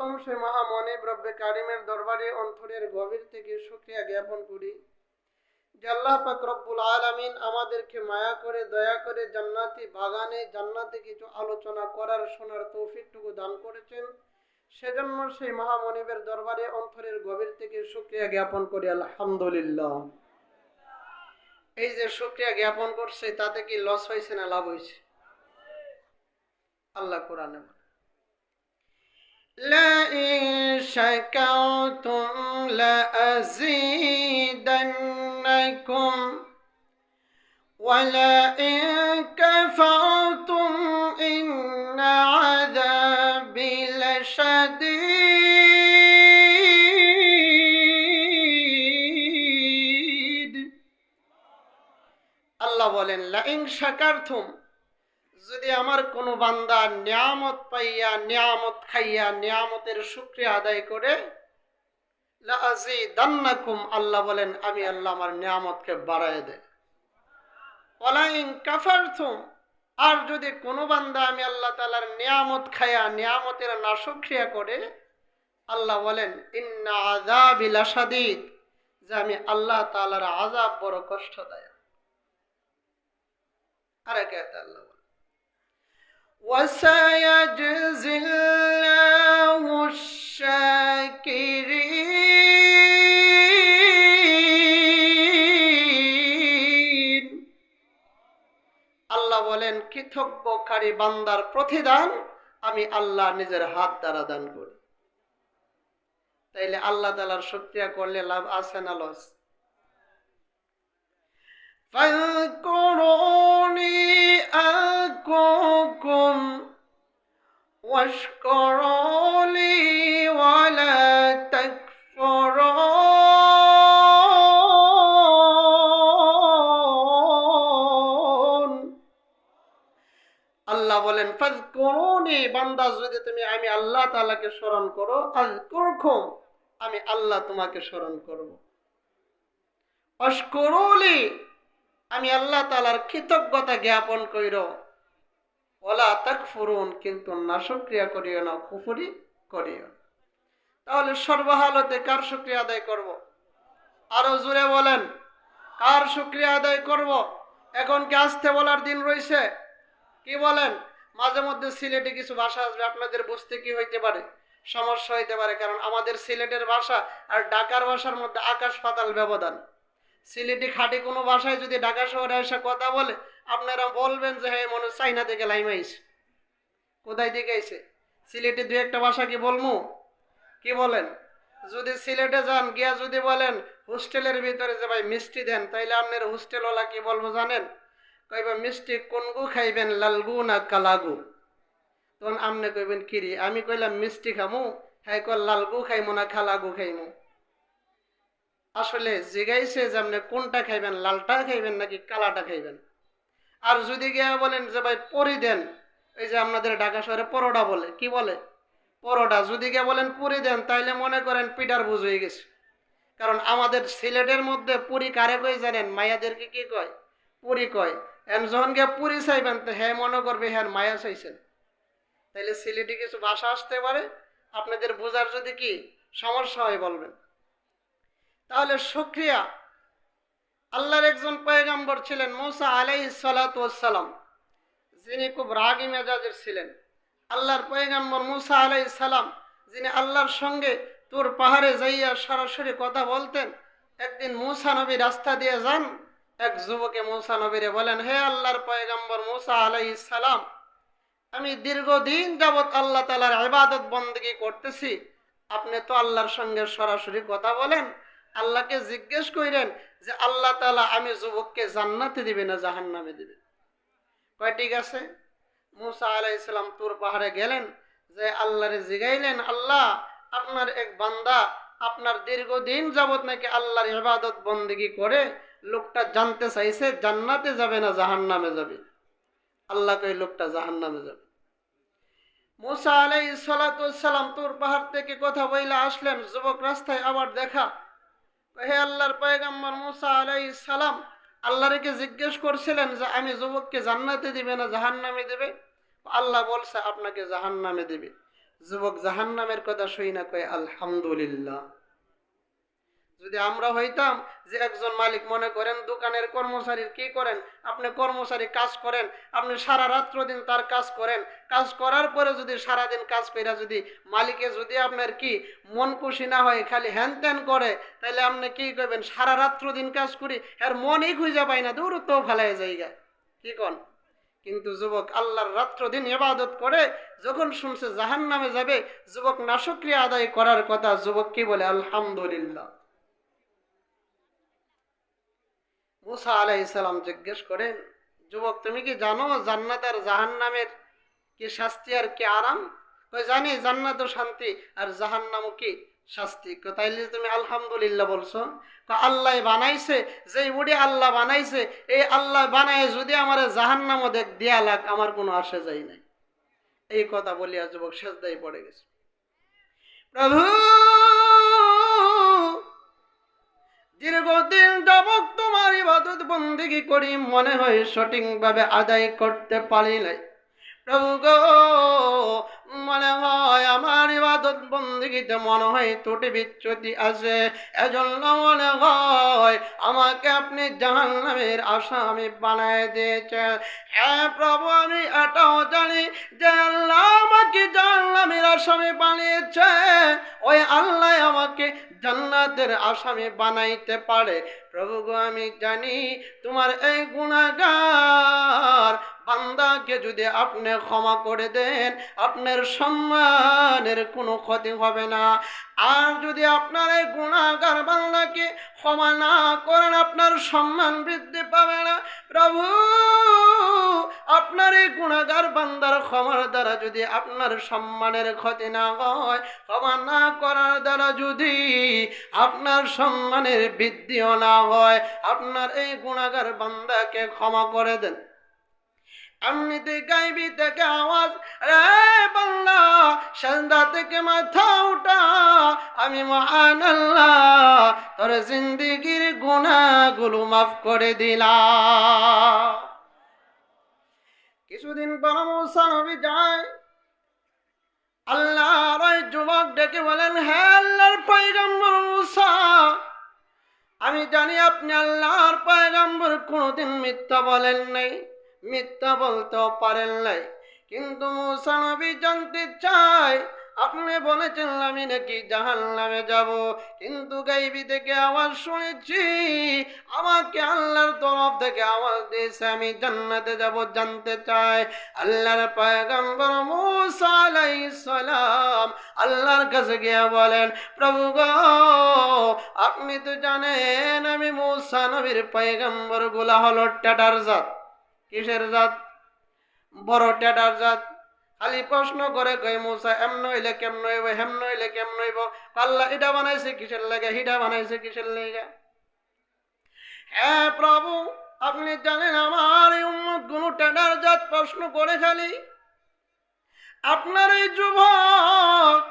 সর্বপ্রথম সে মহামনিব রব্বে কারিমের দরবারে অন্তরের গভীর থেকে শুকরিয়া জ্ঞাপন করি যে আল্লাহ পাক রব্বুল আলামিন আমাদেরকে মায়া করে দয়া করে জান্নাতি বাগানে জান্নাতে কিছু আলোচনা করার শোনার তৌফিকটুকু দান করেছেন। সেজন্য সেই মহামনিবের দরবারে অন্তরের গভীর থেকে শুকরিয়া জ্ঞাপন করি আলহামদুলিল্লাহ। এই যে শুকরিয়া জ্ঞাপন করছে তাতে কি লস হয়েছে না লাভ হয়েছে? আল্লাহ কোরআনে لئن شكرتم لأزيدنكم ولئن كفرتم إن عذابي لشديد। আল্লাহ বলেন লাইন শাকারতুম, যদি আমার কোনো বান্দা নিয়ামত পাইয়া নিয়ামত খাইয়া নিয়ামতের শুকরিয়া আদায় করে, লাযিদান্নাকুম, আল্লাহ বলেন আমি আল্লাহ আমার নিয়ামতকে বাড়ায় দেয়। ওয়ালাইন কাফারতুম, আর যদি কোনো বান্দা আমি আল্লাহ তাআলার নিয়ামত খাইয়া নিয়ামতের নাশুকরিয়া করে, আল্লাহ বলেন ইন্না আযাবি লাশাদীদ, যে আমি আল্লাহ তাআলার আযাব বড় কষ্টদায়ক। আরেক আয়াতে আল্লাহ وسيجزي الله الشاكرين। আল্লাহ বলেন কৃতজ্ঞকারী বান্দার প্রতিদান আমি আল্লাহ নিজের হাত দ্বারা দান করি। তাইলে আল্লাহ তাআলার শুকরিয়া করলে লাভ আছে না লস? فاذكروني أذكركم واشكروا لي ولا تكفرون। আল্লাহ বলেন ফাযকুরুনি, বান্দা যদি তুমি আমি আল্লাহ তাআলাকে স্মরণ করো, আযকুরকুম, আমি আল্লাহ তোমাকে স্মরণ করব। ওয়াশকুরুলি, আমি আল্লাহ তাআলার কৃতজ্ঞতা জ্ঞাপন কইর। ওয়ালা তাকফুরুন, কিন্তু নাশুকরিয়া করিও না, কুফরি করিও। তাহলে সর্বহালতে কার শুকরিয়া আদায় করব? আরো জোরে বলেন, কার শুকরিয়া আদায় করব? এখন কি আসতে বলার দিন রয়েছে? কি বলেন? মাঝে মধ্যে সিলেটে কিছু ভাষা আসবে, আপনাদের বুঝতে কি হইতে পারে, সমস্যা হইতে পারে, কারণ আমাদের সিলেটের ভাষা আর ঢাকার ভাষার মধ্যে আকাশ পাতাল ব্যবধান। সিলেটি খাঁটি কোনো ভাষায় যদি ঢাকা শহরে এসে কথা বলে, আপনারা বলবেন যে হ্যাঁ মনে চাইনা থেকে লাইমাইছে। কোথায় থেকে আইছে? সিলেটি দুই একটা ভাষা কি বলবো? কি বলেন? যদি সিলেটে যান গিয়া যদি বলেন হোস্টেলের ভিতরে যে ভাই মিষ্টি দেন, তাইলে আপনার হোস্টেলওয়ালা কি বলবো জানেন? কইবা মিষ্টি কোনগু খাইবেন, লালগু না কালাগু? তখন আপনি কইবেন কিরি, আমি কইলাম মিষ্টি খামু, হ্যাঁ কল লালগু খাইমু না খালাগু খাইমু। আসলে জিগাইছে যে আপনি কোনটা খাইবেন, লালটা খাইবেন নাকি কালাটা খাইবেন। আর যদি গিয়া বলেন যে ভাই পরি দেন, এই যে আপনাদের ঢাকা শহরে পরোটা বলে, কি বলে? পরোটা। যদি গিয়া বলেন পুরি দেন, তাইলে মনে করেন পিঠার বুঝ হয়ে গেছে। কারণ আমাদের সিলেটের মধ্যে পুরি কারে কয় জানেন? মায়াদেরকে কি কয়? পুরি কয়। যখন গিয়া পুরি চাইবেন তো হ্যাঁ মনে করবে হ্যাঁ মায়া চাইছেন। তাইলে সিলেটি কিছু ভাষা আসতে পারে, আপনাদের বোঝার যদি কি সমস্যা হয় বলবেন। তাহলে শুকরিয়া। আল্লাহর একজন পয়গম্বর ছিলেন মূসা আলাইহিস সালাতু ওয়াস সালাম, যিনি খুব রাগী মেজাজের ছিলেন। আল্লাহর পয়গম্বর মূসা আলাইহিস সালাম, যিনি আল্লাহর সঙ্গে তুর পাহাড়ে যাইয়া সরাসরি কথা বলতেন। একদিন মূসা নবী রাস্তা দিয়ে যান, এক যুবকে মূসা নবীরে বলেন, হে আল্লাহর পয়গম্বর মূসা আলাইহিস সালাম, আমি দীর্ঘদিন যাবৎ আল্লাহ তাআলার ইবাদত বন্দেগী করতেছি, আপনি তো আল্লাহর সঙ্গে সরাসরি কথা বলেন, আল্লাহকে জিজ্ঞেস কইরেন যে আল্লাহ তাআলা আমি যুবককে জান্নাতে দিবে না জাহান্নামে দিবে। কয় ঠিক আছে। মূসা আলাইহিস সালাম তুর পাহাড়ে গেলেন, যে আল্লাহরে জিগাইলেন, আল্লাহ আপনার এক বান্দা আপনার দীর্ঘদিন যাবৎ নাকি আল্লাহর ইবাদত বন্দেগী করে, লোকটা জানতে চাইছে জান্নাতে যাবে না জাহান্নামে যাবে। আল্লাহ কই লোকটা জাহান্নামে যাবে। মূসা আলাইহিস সালাতু ওয়াস সালাম তুর পাহাড় থেকে কথা বইলা আসলেন, যুবক রাস্তায় আবার দেখা। হে আল্লাহর পয়গম্বর মূসা আলাইহিস সালাম, আল্লাহকে জিজ্ঞেস করছিলেন যে আমি যুবককে জান্নাতে দিবে না জাহান্নামে দেবে? আল্লাহ বলছে আপনাকে জাহান্নামে দিবে। যুবক জাহান্নামের কথা শুই না কয় আলহামদুলিল্লাহ। যদি আমরা হইতাম যে একজন মালিক, মনে করেন দোকানের কর্মচারীর কি করেন, আপনি কর্মচারী কাজ করেন, আপনি সারা রাত্র দিন তার কাজ করেন, কাজ করার পরে যদি সারাদিন কাজ কইরা যদি মালিকে যদি আপনার কি মন খুশি না হয়, খালি হ্যান ত্যান করে, তাহলে আপনি কি করবেন? সারা রাত্র দিন কাজ করি আর মনই খুঁজে পাই না, দূর তো ফেলাই জায়গা, কি কন? কিন্তু যুবক আল্লাহর রাত্র দিন ইবাদত করে যখন শুনছে জাহান্নামে যাবে, যুবক নাশুকরিয়া আদায় করার কথা, যুবক কি বলে? আলহামদুলিল্লাহ। মুসা আলাইহিস সালাম জিজ্ঞেস করেন, যুবক তুমি কি জানো জান্নাত আর জাহান্নামের কি শাস্তি আর কি আরাম? কই জানি, জান্নাত শান্তি আর জাহান্নামও কি শাস্তি। তাইলে তুমি আলহামদুলিল্লাহ বলছো? আল্লাহ বানাইছে, যেই বুড়ি আল্লাহ বানাইছে, এই আল্লাহ বানায় যদি আমার জাহান্নামও দেখ দিয়া লাগ, আমার কোনো আসে যায় নাই। এই কথা বলিয়া যুবক সেজদায় পড়ে গেছে। প্রভু, দীর্ঘদিন যাবত তোমার ইবাদত বন্দেগী করি, মনে হয় সঠিকভাবে আদায় করতে পারি নাই। প্রভু গো, মনে হয় আমার ইবাদত বন্দেগীতে মনে হয় ত্রুটি বিচ্যুতি আছে, এজন্য মনে হয় আমাকে আপনি জাহান্নামের আসামি বানায় দিয়েছেন। হ্যাঁ প্রভু, আমি এটাও জানি যে আল্লাহ আমাকে জাহান্নামের আসামি বানিয়েছে, ওই আল্লাহ আমাকে জান্নাতের আসামি বানাইতে পারে। প্রভু গো, আমি জানি তোমার এই গুনাহগার বান্দাকে যদি আপনি ক্ষমা করে দেন, আপনার সম্মানের কোনো ক্ষতি হবে না। আর যদি আপনার এই গুনাহগার বান্দাকে ক্ষমা না করেন, আপনার সম্মান বৃদ্ধি পাবে না। প্রভু, আপনার এই গুনাহগার বান্দার ক্ষমার দ্বারা যদি আপনার সম্মানের ক্ষতি না হয়, ক্ষমা না করার দ্বারা যদি আপনার সম্মানের বৃদ্ধিও না হয়, আপনার এই গুনাহগার বান্দাকে ক্ষমা করে দেন। এমনিতে গাইবি থেকে আওয়াজ, রে বান্দা সাজদা থেকে মাথা উঠা, আমি মহান আল্লাহ তোর জিন্দেগীর গুনাহগুলো মাফ করে দিলাম। কিছুদিন পর মুসা নবী যায়, আল্লাহর ওই যুবক ডেকে বলেন, হ্যাঁ আল্লাহর পয়গম্বর মুসা, আমি জানি আপনি আল্লাহর পয়গম্বর, কোনোদিন মিথ্যা বলেন নাই, মিথ্যা বলতেও পারেন নাই, কিন্তু মুসা নবী জানতে চায়, আপনি বলেছেন আমি নাকি জাহান্নামে যাব, কিন্তু গাইবি থেকে আওয়াজ শুনেছি, আমাকে আল্লাহর তরফ থেকে আওয়াজ দিয়েছে আমি জান্নাতে যাব, জানতে চাই। আল্লাহর পয়গম্বর মুসা আলাইহিস সালাম আল্লাহর কাছে গিয়ে বলেন, প্রভু গো, আপনি তো জানেন আমি মুসা নবীর পয়গম্বর গুলা হলো টেটার জাত। কিসের জাত? বড় টেটার জাত। খালি প্রশ্ন করে কই, মুসা এমন হইলে কেমন হইব, হেমন হইলে কেমন হইব? আল্লাহ এটা বানাইছে কিসের লাগে, হিটা বানাইছে কিসের লাগে? হ্যাঁ প্রভু, আপনি জানেন আমার এই উম্মত গুলো টেটার জাত প্রশ্ন করে খালি। আপনার এই যুবক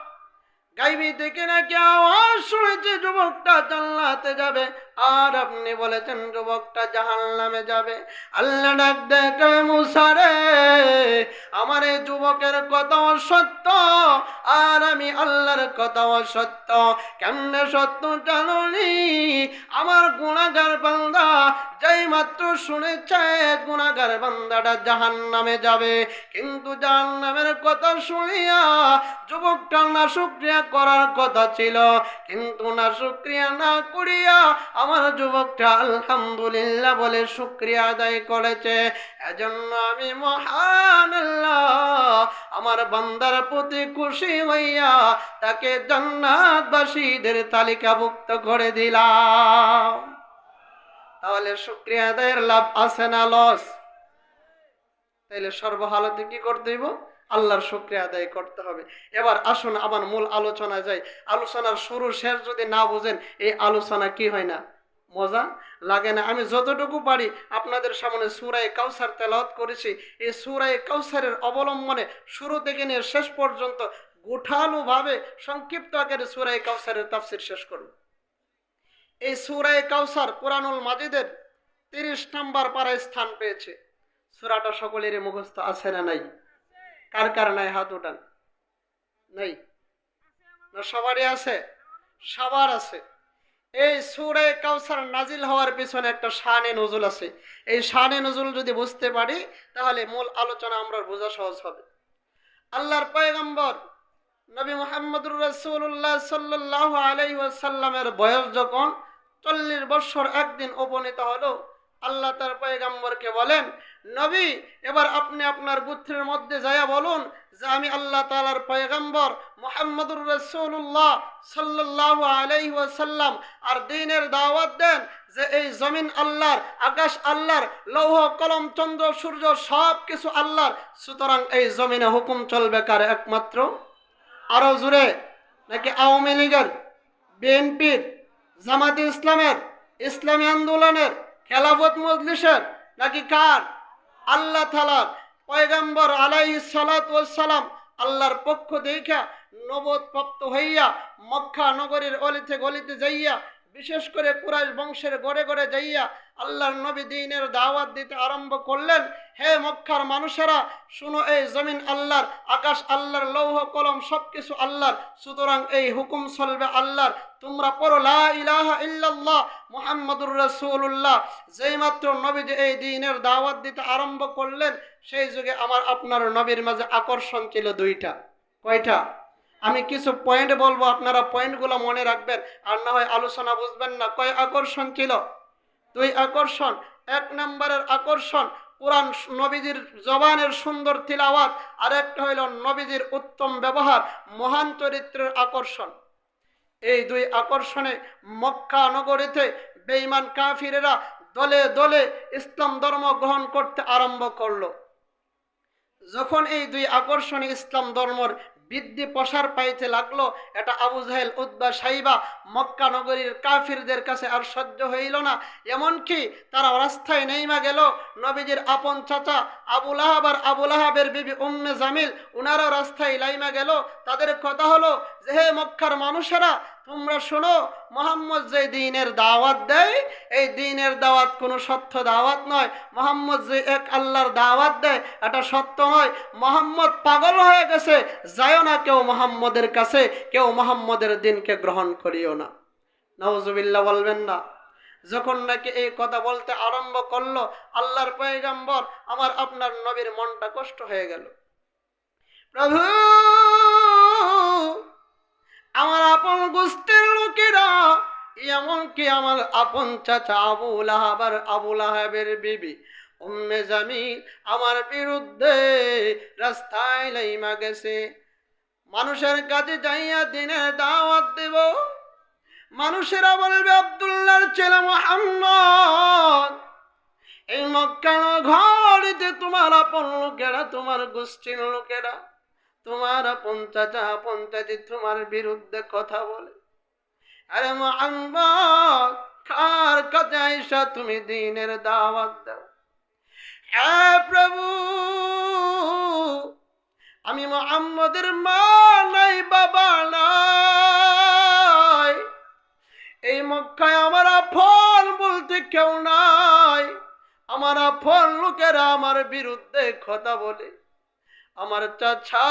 গাইবি থেকে নাকি আওয়াজ শুনেছে যুবকটা জান্নাতে যাবে, আর আপনি বলেছেন যুবকটা জাহান্নামে যাবে। আল্লাহ ডাক দেখে, মুসা রে, আমার এই যুবকের কথাও সত্য, আর আমি আল্লাহর কথাও সত্য। কেমনে সত্য জানি? আমার গুনাহগার বান্দা যেই মাত্র শুনেছে গুনাহগার বান্দাটা জাহান্নামে যাবে, কিন্তু জাহান্নামের কথা শুনিয়া যুবকটা নাশুকরিয়া করার কথা ছিল, কিন্তু নাশুকরিয়া না করিয়া আমার যুবকটা আলহামদুলিল্লাহ বলে শুকরিয়া আদায় করেছে। এজন্য আমি মহান আল্লাহ আমার বান্দার প্রতি খুশি হইয়া তাকে জান্নাতবাসীদের তালিকাভুক্ত করে দিলাম। তাহলে শুকরিয়া আদায়ের লাভ আছে না লস? তাইলে সর্বহালতে কি করতে হইব? আল্লাহর শুকরিয়া আদায় করতে হবে। এবার আসুন আমার মূল আলোচনা যাই। আলোচনার শুরু শেষ যদি না বুঝেন, এই আলোচনা কি হয় না, মজা লাগে না। আমি যতটুকু পারি আপনাদের সামনে সূরা কাউসার তেলাওয়াত করেছি। এই সূরা কাউসারের অবলম্বনে শুরু থেকে নিয়ে শেষ পর্যন্ত গোঠালোভাবে সংক্ষিপ্ত আকারে সূরা কাউসারের তাফসীর শেষ করব। এই সূরা কাউসার কুরআনুল মাজিদের 30 নম্বর পারায় স্থান পেয়েছে। সূরাটা সকলেরই মুখস্থ আছে না নাই? কার কার নাই হাত উঠান। নেই? না সবারই আছে? সবার আছে। এই সূরা কাউসার নাজিল হওয়ার পিছনে একটা শানে নজুল আছে। এই শানে নজুল যদি বুঝতে পারি তাহলে মূল আলোচনা আমরা বোঝা সহজ হবে। আল্লাহর পয়গম্বর নবী মুহাম্মদুর রাসূলুল্লাহ সাল্লাল্লাহু আলাইহি ওয়াসাল্লামের বয়স যখন 40 বছর একদিন উপনীত হলো, আল্লাহ তার পয়গম্বরকে বলেন, নবী এবার আপনি আপনার গোত্রের মধ্যে যায়া বলুন যে আমি আল্লাহ তাআলার পয়গম্বর মুহাম্মদুর রাসূলুল্লাহ সাল্লাল্লাহু আলাইহি ওয়াসাল্লাম, আর দ্বীনের দাওয়াত দেন যে এই জমিন আল্লাহর, আকাশ আল্লাহর, লৌহ কলম চন্দ্র সূর্য সব কিছু আল্লাহর, সুতরাং এই জমিনে হুকুম চলবে কার? একমাত্র। আরো জোরে, নাকি আওয়ামী লীগের, বিএনপির, জামাতে ইসলামের, ইসলামী আন্দোলনের, খেলাফত মজলিসের, নাকি কার? আল্লাহ তাআলার পয়গম্বর আলাইহিস সালাতু ওয়াস সালাম আল্লাহর পক্ষ দেখা নবুয়ত প্রাপ্ত হইয়া মক্কা নগরীর অলিতে গলিতে যাইয়া, বিশেষ করে কুরাইশ বংশের গড়ে গড়ে যাইয়া আল্লাহর নবী দ্বীনের দাওয়াত দিতে আরম্ভ করলেন। হে মক্কার মানুষেরা শুনো, এই জমিন আল্লাহর, আকাশ আল্লাহর, লৌহ কলম সবকিছু আল্লাহর, সুতরাং এই হুকুম চলবে আল্লাহর। তোমরা পড়ো লা ইলাহা ইল্লাল্লাহ মুহাম্মাদুর রাসূলুল্লাহ। যেই মাত্র নবীজি এই দ্বীনের দাওয়াত দিতে আরম্ভ করলেন, সেই যুগে আমার আপনার নবীর মাঝে আকর্ষণ ছিল দুইটা। কয়টা? আমি কিছু পয়েন্ট বলবো, আপনারা পয়েন্টগুলো মনে রাখবেন, আর না হয় আলোচনা বুঝবেন না। কয় আকর্ষণ ছিল? দুই আকর্ষণ। এক নম্বরের আকর্ষণ কোরআন, নবীজির জবানের সুন্দর তিলাওয়াত, আর একটা হইল নবীজির উত্তম ব্যবহার, মহান চরিত্রের আকর্ষণ। এই দুই আকর্ষণে মক্কা নগরীতে বেঈমান কাফিরেরা দলে দলে ইসলাম ধর্ম গ্রহণ করতে আরম্ভ করলো। যখন এই দুই আকর্ষণে ইসলাম ধর্মর বৃদ্ধি প্রসার পাইতে লাগলো, এটা আবু জাহেল, উতবা, সাইবা মক্কা নগরীর কাফিরদের কাছে আর সহ্য হইল না। এমনকি তারা রাস্তায় নেইমা গেল। নবীজির আপন চাচা আবু লাহাব আর আবু লাহাবের বিবি উম্মে জামিল, উনারাও রাস্তায় লাইমা গেল। তাদের কথা হলো যে হে মক্কার মানুষেরা, তোমরা শোনো, মুহাম্মদ যে দ্বীনের দাওয়াত দেয়, এই দ্বীনের দাওয়াত কোনো সত্য দাওয়াত নয়। মুহাম্মদ যে এক আল্লাহর দাওয়াত দেয়, এটা সত্য নয়। মুহাম্মদ পাগল হয়ে গেছে, যায়ও না কেউ মুহাম্মদের কাছে, কেউ মুহাম্মদের দ্বীনকে গ্রহণ করিও না। নাউজুবিল্লাহ বলবেন না? যখন নাকি এই কথা বলতে আরম্ভ করলো, আল্লাহর পয়গম্বর আমার আপনার নবীর মনটা কষ্ট হয়ে গেল। প্রভু, আমার আপন গোষ্ঠীর লোকেরা, এমনকি আমার আপন চাচা আবু লাহাব আর আবু লাহাবের বিবি উম্মে জামিল আমার বিরুদ্ধে রাস্তায় লাইমা গেছে। মানুষের কাছে যাইয়া দিনের দাওয়াত দেব, মানুষেরা বলবে আব্দুল্লাহর ছেলে মুহাম্মদ। এই মক্কা ঘরেতে তোমার আপন লোকেরা, তোমার গোষ্ঠীর লোকেরা, তোমার আপন চাচা আপন চাচি তোমার বিরুদ্ধে কথা বলে। আরে মুহাম্মদ, কার কাছে আইসা তুমি দ্বীনের দাওয়াত দাও? হে প্রভু, আমি মুহাম্মদের মা নাই, বাবা নাই, এই মক্কায় আমার আপন বলতে কেউ নাই। আমার আপন লোকেরা আমার বিরুদ্ধে কথা বলে, আমার চাচা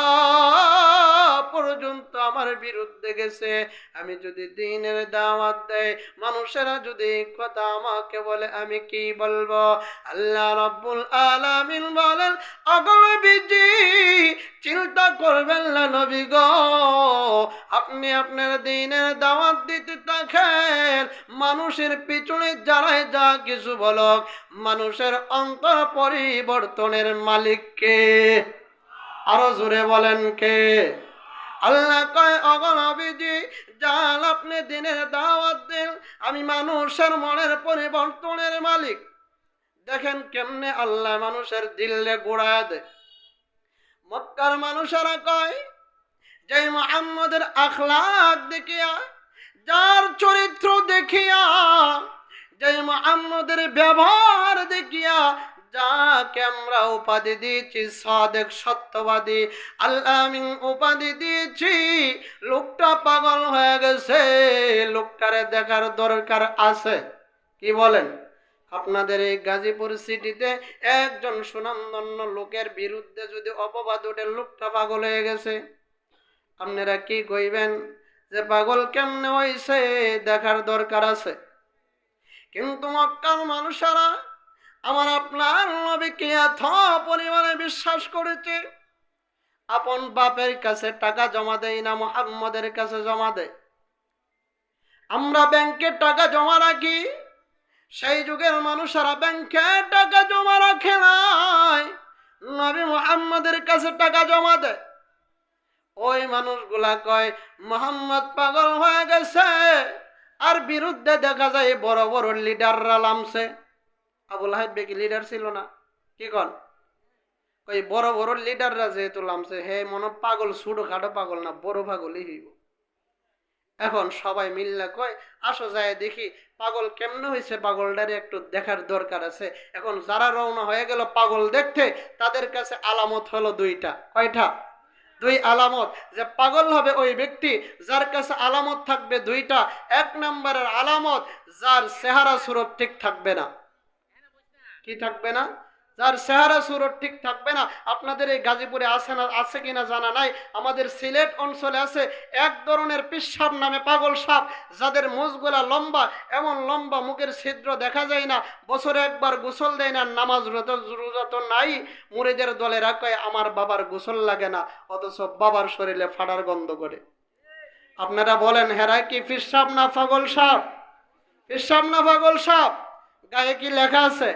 পর্যন্ত আমার বিরুদ্ধে গেছে। আমি যদি দ্বীনের দাওয়াত দেই, মানুষেরা যদি কথা আমাকে বলে, আমি কি বলবো? আল্লাহ রাব্বুল আলামিন বলেন, আগল বিজি চিন্তা করবেন না নবী গো, আপনি আপনার দ্বীনের দাওয়াত দিতে থাকেন। মানুষের পিছনে যারাই যা কিছু বলক, মানুষের অন্তর পরিবর্তনের মালিক কে? আরো জোরে বলেন কে? আল্লাহ কয়, ওগো নবীজি, যান আপনি দ্বীনের দাওয়াত দেন, আমি মানুষের মনের পরিবর্তনের মালিক। দেখেন কেমনে আল্লাহ মানুষের দিলে গোড়া দেয়। মক্কার মানুষেরা কয়, যে মুহাম্মদের আখলাক দেখিয়া, যার চরিত্র দেখিয়া, যে মুহাম্মদের ব্যবহার দেখিয়া, যাকে আমরা উপাধি দিয়েছি সাদেক, সত্যবাদী, আল্লাহ আমিন উপাধি দিয়েছি, লোকটা পাগল হয়ে গেছে, লোকটারে দেখার দরকার আছে। কি বলেন? আপনাদের এই গাজীপুর সিটিতে একজন সুনামধন্য লোকের বিরুদ্ধে যদি অপবাদ ওঠে, লোকটা পাগল হয়ে গেছে, আপনারা কি কইবেন যে পাগল কেমনে হইছে, দেখার দরকার আছে। কিন্তু মক্কার মানুষেরা আমার আপনার নবীকে এত পরিমাণে বিশ্বাস করেছে, আপন বাপের কাছে টাকা জমা দেয় না, মুহাম্মদের কাছে জমা দেয়। আমরা ব্যাংকে টাকা জমা রাখি, সেই যুগের মানুষেরা ব্যাংকে টাকা জমা রাখে নাই, নবী মুহাম্মদের কাছে টাকা জমা দেয়। ওই মানুষগুলা কয় মুহাম্মদ পাগল হয়ে গেছে, আর বিরুদ্ধে দেখা যায় বড় বড় লিডাররা নামছে। আবুল হাইব কি লিডার ছিল না? কি কন? ওই বড় বড় লিডাররা যেহেতু নামছে, হে মনে পাগল, ছোট খাটো পাগল না, বড় পাগলই হইব। এখন সবাই মিললে কয় আসো যায় দেখি পাগল কেমনে হয়েছে, পাগলটারে একটু দেখার দরকার আছে। এখন যারা রওনা হয়ে গেল পাগল দেখতে, তাদের কাছে আলামত হলো দুইটা। কয়টা? দুই আলামত। যে পাগল হবে ওই ব্যক্তি যার কাছে আলামত থাকবে দুইটা। এক নম্বরের আলামত, যার চেহারা সুরত ঠিক থাকবে না। কি থাকবে না? যার চেহারা সুরত ঠিক থাকবে না। আপনাদের এই গাজীপুরে আছে না, আছে কিনা জানা নাই, আমাদের সিলেট অঞ্চলে আছে এক ধরনের পিসাব নামে পাগল সাপ, যাদের মুখগুলা লম্বা, এমন লম্বা মুখের ছিদ্র দেখা যায় না, বছরে একবার গোসল দেয় না, নামাজ রোজা তো নাই, মুরিদের দলে রাখে আমার বাবার গোসল লাগে না, অথচ বাবার শরীরে ফাটার গন্ধ করে। আপনারা বলেন হেরা কি পিসাব না পাগল সাপ? পিসাব না পাগল সাপ? গায়ে কি লেখা আছে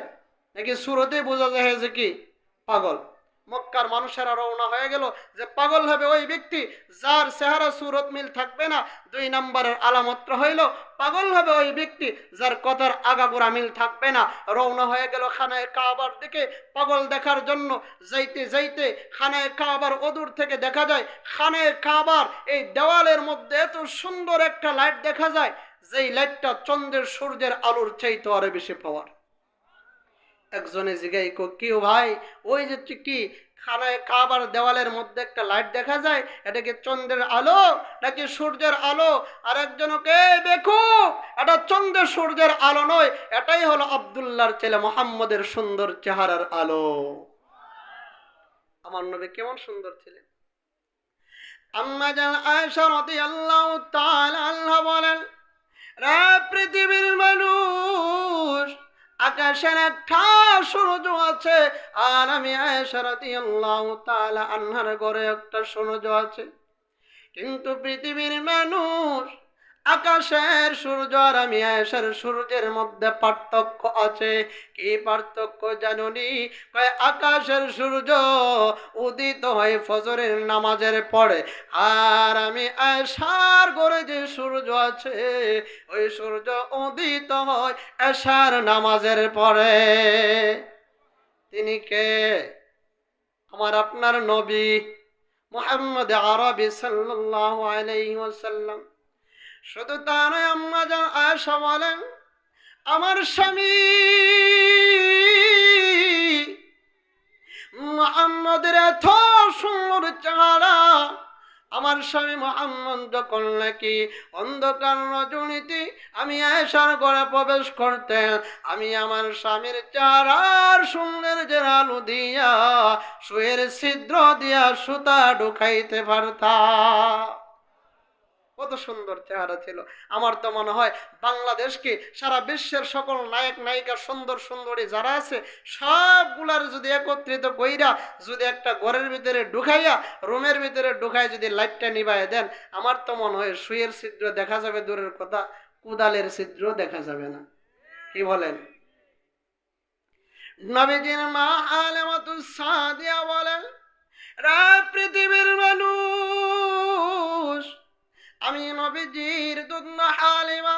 নাকি সুরতে বোঝা যায় যে কি পাগল? মক্কার মানুষেরা রওনা হয়ে গেল যে পাগল হবে ওই ব্যক্তি যার চেহারা সুরত মিল থাকবে না। দুই নম্বরের আলামত হইল পাগল হবে ওই ব্যক্তি যার কথার আগাগোড়া মিল থাকবে না। রওনা হয়ে গেল খানায় কাবার দিকে পাগল দেখার জন্য। যাইতে যাইতে খানায় কাবার অদূর থেকে দেখা যায় খানায় কাবার এই দেওয়ালের মধ্যে এত সুন্দর একটা লাইট দেখা যায়, যেই লাইটটা চন্দ্রের সূর্যের আলোর চাইতে আরো বেশি পাওয়ার। একজনে জিগাই কেউ ভাই ওই যে কি খানায় কাবার দেওয়ালের মধ্যে একটা লাইট দেখা যায়, এটা কি চন্দ্রের আলো নাকি সূর্যের আলো? আর একজনকে দেখো এটা চন্দ্রের সূর্যের আলো নয়, এটাই হলো আব্দুল্লাহর ছেলে মুহাম্মদের সুন্দর চেহারার আলো। আমার নবী কেমন সুন্দর ছিলেন। আম্মা জান আয়েশা রাদিয়াল্লাহু তাআলা আনহা বলেন, রে পৃথিবীর মানুষ, আকাশের একটা সূর্য আছে, আর আমি আয়েশা রাদিয়াল্লাহু তাআলা আনহার ঘরে একটা সূর্য আছে। কিন্তু পৃথিবীর মানুষ, আকাশের সূর্য আর আমি আয়েশার সূর্যের মধ্যে পার্থক্য আছে। কি পার্থক্য জানুনি? কয় আকাশের সূর্য উদিত হয় ফজরের নামাজের পরে, আর আমি আয়েশার ঘরে যে সূর্য আছে ওই সূর্য উদিত হয় এশার নামাজের পরে। তিনি কে? আমার আপনার নবী মুহাম্মদ আরবি সাল্লাল্লাহু আলাইহি ওয়াসাল্লাম। শুধু তা নয়, আম্মা জান আয়েশা বলেন, আমার স্বামী মুহাম্মদের এত সুন্দর চেহারা, আমার স্বামী মুহাম্মদ যখন নাকি অন্ধকার রজনীতে আমি আয়েশার ঘরে প্রবেশ করতেন, আমি আমার স্বামীর চেহারার সৌন্দর্যের আলো দিয়া সুয়ের ছিদ্র দিয়া সুতা ঢুকাইতে পারতাম। কত সুন্দর চেহারা ছিল। আমার তো মনে হয় বাংলাদেশকে সারা বিশ্বের সকল নায়ক নায়িকা সুন্দর সুন্দরী যারা আছে সবগুলার যদি একত্রিত কইরা যদি একটা ঘরের ভিতরে ঢুকাইয়া, রুমের ভিতরে ঢুকাই যদি লাইটটা নিভাইয়া দেন, আমার তো মনে হয় সুয়ের ছিদ্র দেখা যাবে, দূরের কথা কুদালের ছিদ্র দেখা যাবে না। কি বলেন? নবীজির মা হালিমাতুস সাদিয়া বলেন, রা পৃথিবীর মানুষ, আমি নবীজির দুধ হালিমা,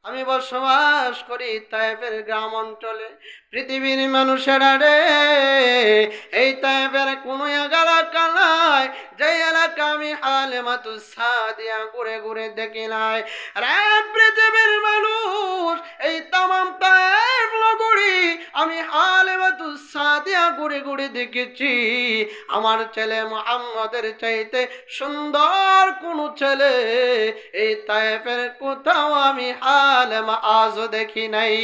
আমি বসবাস করি তায়েফের গ্রাম অঞ্চলে। পৃথিবীর মানুষেরা রে, এই তায়েফের কোনো এলাকা নাই যে এলাকা আমি হালিমাতুস সাদিয়া ঘুরে ঘুরে দেখি নাই। রে পৃথিবীর মানুষ, এই তামাম তায়েফ নগরী আমি হালিমাতুস সাদিয়া ঘুরে ঘুরে দেখেছি। আমার ছেলে মুহাম্মদের চাইতে সুন্দর কোন ছেলে এই তায়েফের কোথাও আমি হালিমা আজও দেখি নাই।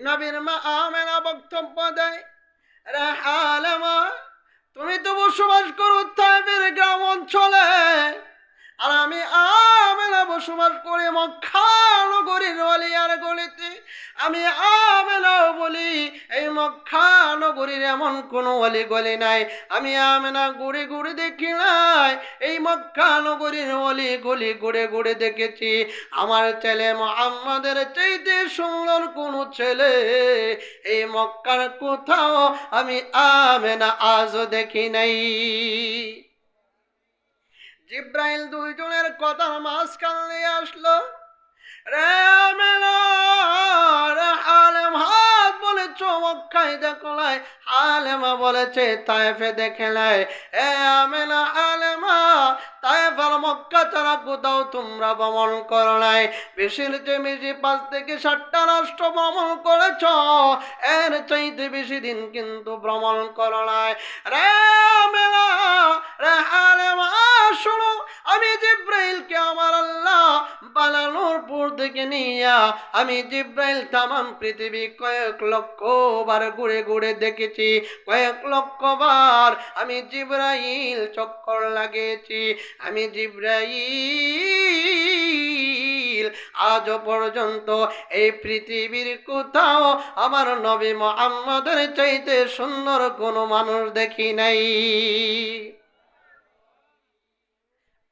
নবীর মা আমেনা বক্তব্য দেয়, রে হালিমা, তুমি তো বসবাস করো তায়েফের গ্রাম অঞ্চলে, আর আমি আমেনা বসবাস করি মক্কা নগরীর ওয়ালিয়ার গলিতে। আমি আমেনাও বলি এই মক্কা নগরীর এমন কোনো ওয়ালি গলি নাই আমি আমেনা ঘুরে ঘুরে দেখি নাই। এই মক্কা নগরীর ওয়ালি গলি ঘুরে ঘুরে দেখেছি। আমার ছেলে মুহাম্মাদের চাইতে সুন্দর কোনো ছেলে এই মক্কার কোথাও আমি আমেনা আজও দেখি নাই। জিব্রাইল দুইজনের কথা মাঝখান নিয়ে আসলো। রে আমেনা, রে হালেম, হাত বলেছ মক্কায় দেখো নাই, হালেমা বলেছে তায়েফে দেখে নাই। এ আমেনা, হালেমা, তায়েফ আর মক্কা ছাড়া কোথাও তোমরা ভ্রমণ করো নাই। বেশির চেয়ে বেশি 5 থেকে 7টা রাষ্ট্র ভ্রমণ করেছ, এর চাইতে বেশি দিন কিন্তু ভ্রমণ করো নাই। রে আমেনা, রে হালেমা, শোনো, আমি জিব্রাইলকে আমার আল্লাহ বানানোর পর থেকে নিয়া আমি জিব্রাইল তামাম পৃথিবী কয়েক লক্ষ বার ঘুরে ঘুরে দেখেছি। কয়েক লক্ষ বার আমি জিব্রাইল চক্কর লাগিয়েছি। আমি জিব্রাইল আজও পর্যন্ত এই পৃথিবীর কোথাও আমার নবী মুহাম্মদের চাইতে সুন্দর কোনো মানুষ দেখি নাই।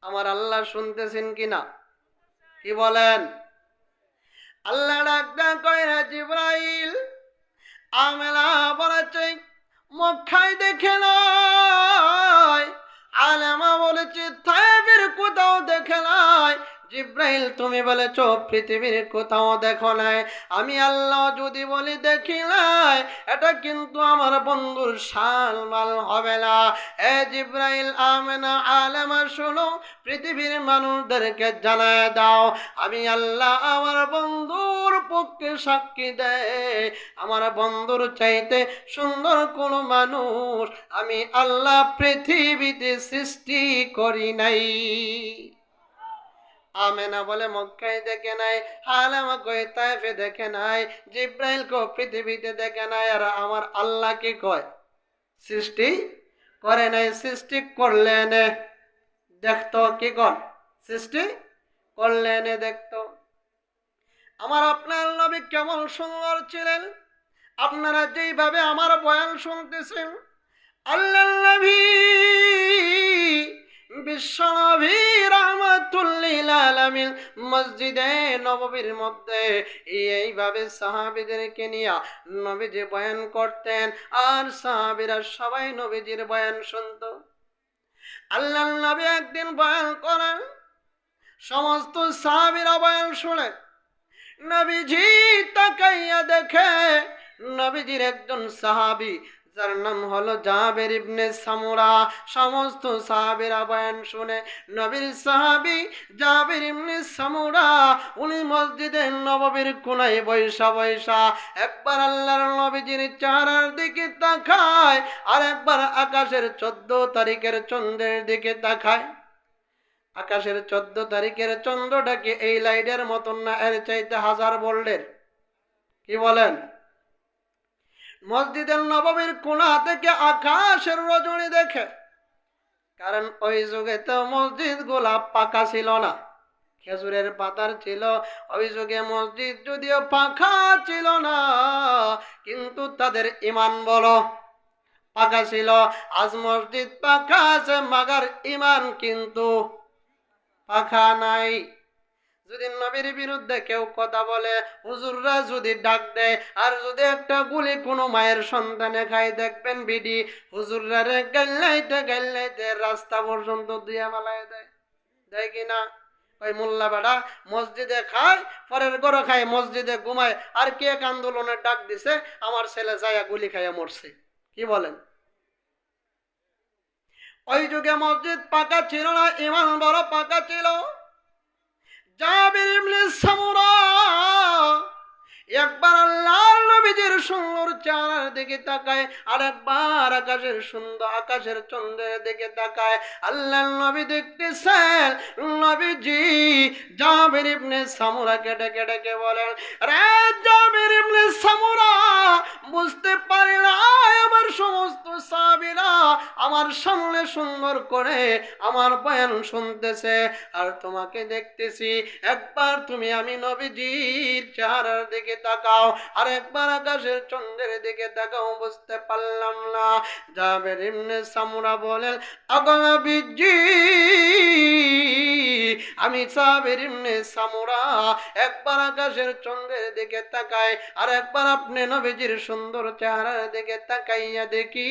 আমার আল্লাহ শুনতেছেন কিনা, কি বলেন? আল্লাহ ডাক কইরা জিব্রাইল, আমেনা বলেছে মক্কায় দেখে নাই, আলেমা বলেছে তায়েফের কোথাও দেখে নাই। জিব্রাইল তুমি বলেছ পৃথিবীর কোথাও দেখো নাই। আমি আল্লাহ যদি বলি দেখি নাই, এটা কিন্তু আমার বন্ধুর সালমাল হবে না। এ জিব্রাইল, আমেনা, আলেমা শোনো, পৃথিবীর মানুষদেরকে জানায় দাও আমি আল্লাহ আমার বন্ধুর পক্ষে সাক্ষী দেয়, আমার বন্ধুর চাইতে সুন্দর কোন মানুষ আমি আল্লাহ পৃথিবীতে সৃষ্টি করি নাই। আমেনা বলে মক্কায় দেখে নাই, হালেমা কয় তায়েফে দেখে নাই, জিব্রাইল কয় পৃথিবীতে দেখে নাই, আর আমার আল্লাহ কি কয় সৃষ্টি করে নাই। সৃষ্টি করলেন দেখতো, কি কর সৃষ্টি করলেন দেখতো। আমার আপনার নবী কেমন সুন্দর ছিলেন। আপনারা যেইভাবে আমার বয়ান শুনতেছেন, আল্লাহ নবী বিশ্বনবী রাহমাতুল লিল আলামিন মসজিদে নববীর মধ্যে এইভাবে সাহাবীদেরকে নিয়ে নবীজি বয়ান করতেন, আর সাহাবীরা সবাই নবীজির বয়ান শুনতো। আল্লাহ নবী একদিন বয়ান করেন, সমস্ত সাহাবীরা বয়ান শুনে নবীজি তাকাইয়া দেখে নবীজির একজন সাহাবী যার নাম হলো জাবের ইবনে সামুরা। সমস্ত সাহাবীরা বয়ান শুনে নবীর সাহাবী জাবের ইবনে সামুরা উনি মসজিদে নববীর কোনায় বৈশা বৈশা একবার আল্লাহর নবীজির চেহারার দিকে তাকায়, আর একবার আকাশের 14 তারিখের চন্দ্রের দিকে তাকায়। আকাশের 14 তারিখের চন্দ্রটাকে এই লাইটের মতন না, এর চাইতে 1000 ভোল্টের। কি বলেন? মসজিদের নববীর কোণা থেকে আকাশের রজনী দেখে, কারণ ওই যুগে তো মসজিদ গুলা পাকা ছিল না, খেজুরের পাতার ছিল। ওই যুগে মসজিদ যদিও পাকা ছিল না, কিন্তু তাদের ইমান বলো পাকা ছিল। আজ মসজিদ পাকা আছে, মাগার ইমান কিন্তু পাখা নাই। যদি নবীর বিরুদ্ধে কেউ কথা বলে, হুজুররা যদি ডাক দেয়, আর যদি একটা গুলি কোনো মায়ের সন্তানে খায়, দেখবেন বিডি হুজুররা রে গাইলাইতে রাস্তা পর্যন্ত দিয়া মালায় দেয়, দেয় কিনা? ওই মোল্লা বেড়া মসজিদে খায়, পরের ঘরে খায়, মসজিদে ঘুমায়, আর কে এক আন্দোলনের ডাক দিছে, আমার ছেলে যায়া গুলি খাইয়া মরছে। কি বলেন? ওই যুগে মসজিদ পাকা ছিল না, ইমান বড় পাকা ছিল। জাবির ইবনে সামুরা একবার আল্লাহর নবীজির সুন্দর চেহারার দিকে তাকায়, আর একবার আকাশের চন্দ্রের দিকে তাকায়। আল্লাহর নবী দেখতেছেন নবীজি জাবির ইবনে সামুরাকে ডেকে ডেকে বলেন, রে জাবির ইবনে সামুরা, বুঝতে পারি না আমার সমস্ত সাহাবীরা আমার সামনে সুন্দর করে আমার বয়ান শুনতেছে, আর তোমাকে দেখতেছি। একবার তুমি আমি নবীজির চেহারার দিকে তাকাও, আর একবার আকাশের চন্দ্রের দিকে তাকাও, বুঝতে পারলাম না। জাবের ইবনে সামুরা বলেন, আগো নবীজি, আমি জাবের ইবনে সামুরা একবার আকাশের চন্দ্রের দিকে তাকাই, আর একবার আপনি নবীজির সুন্দর চেহারার দিকে তাকাইয়া দেখি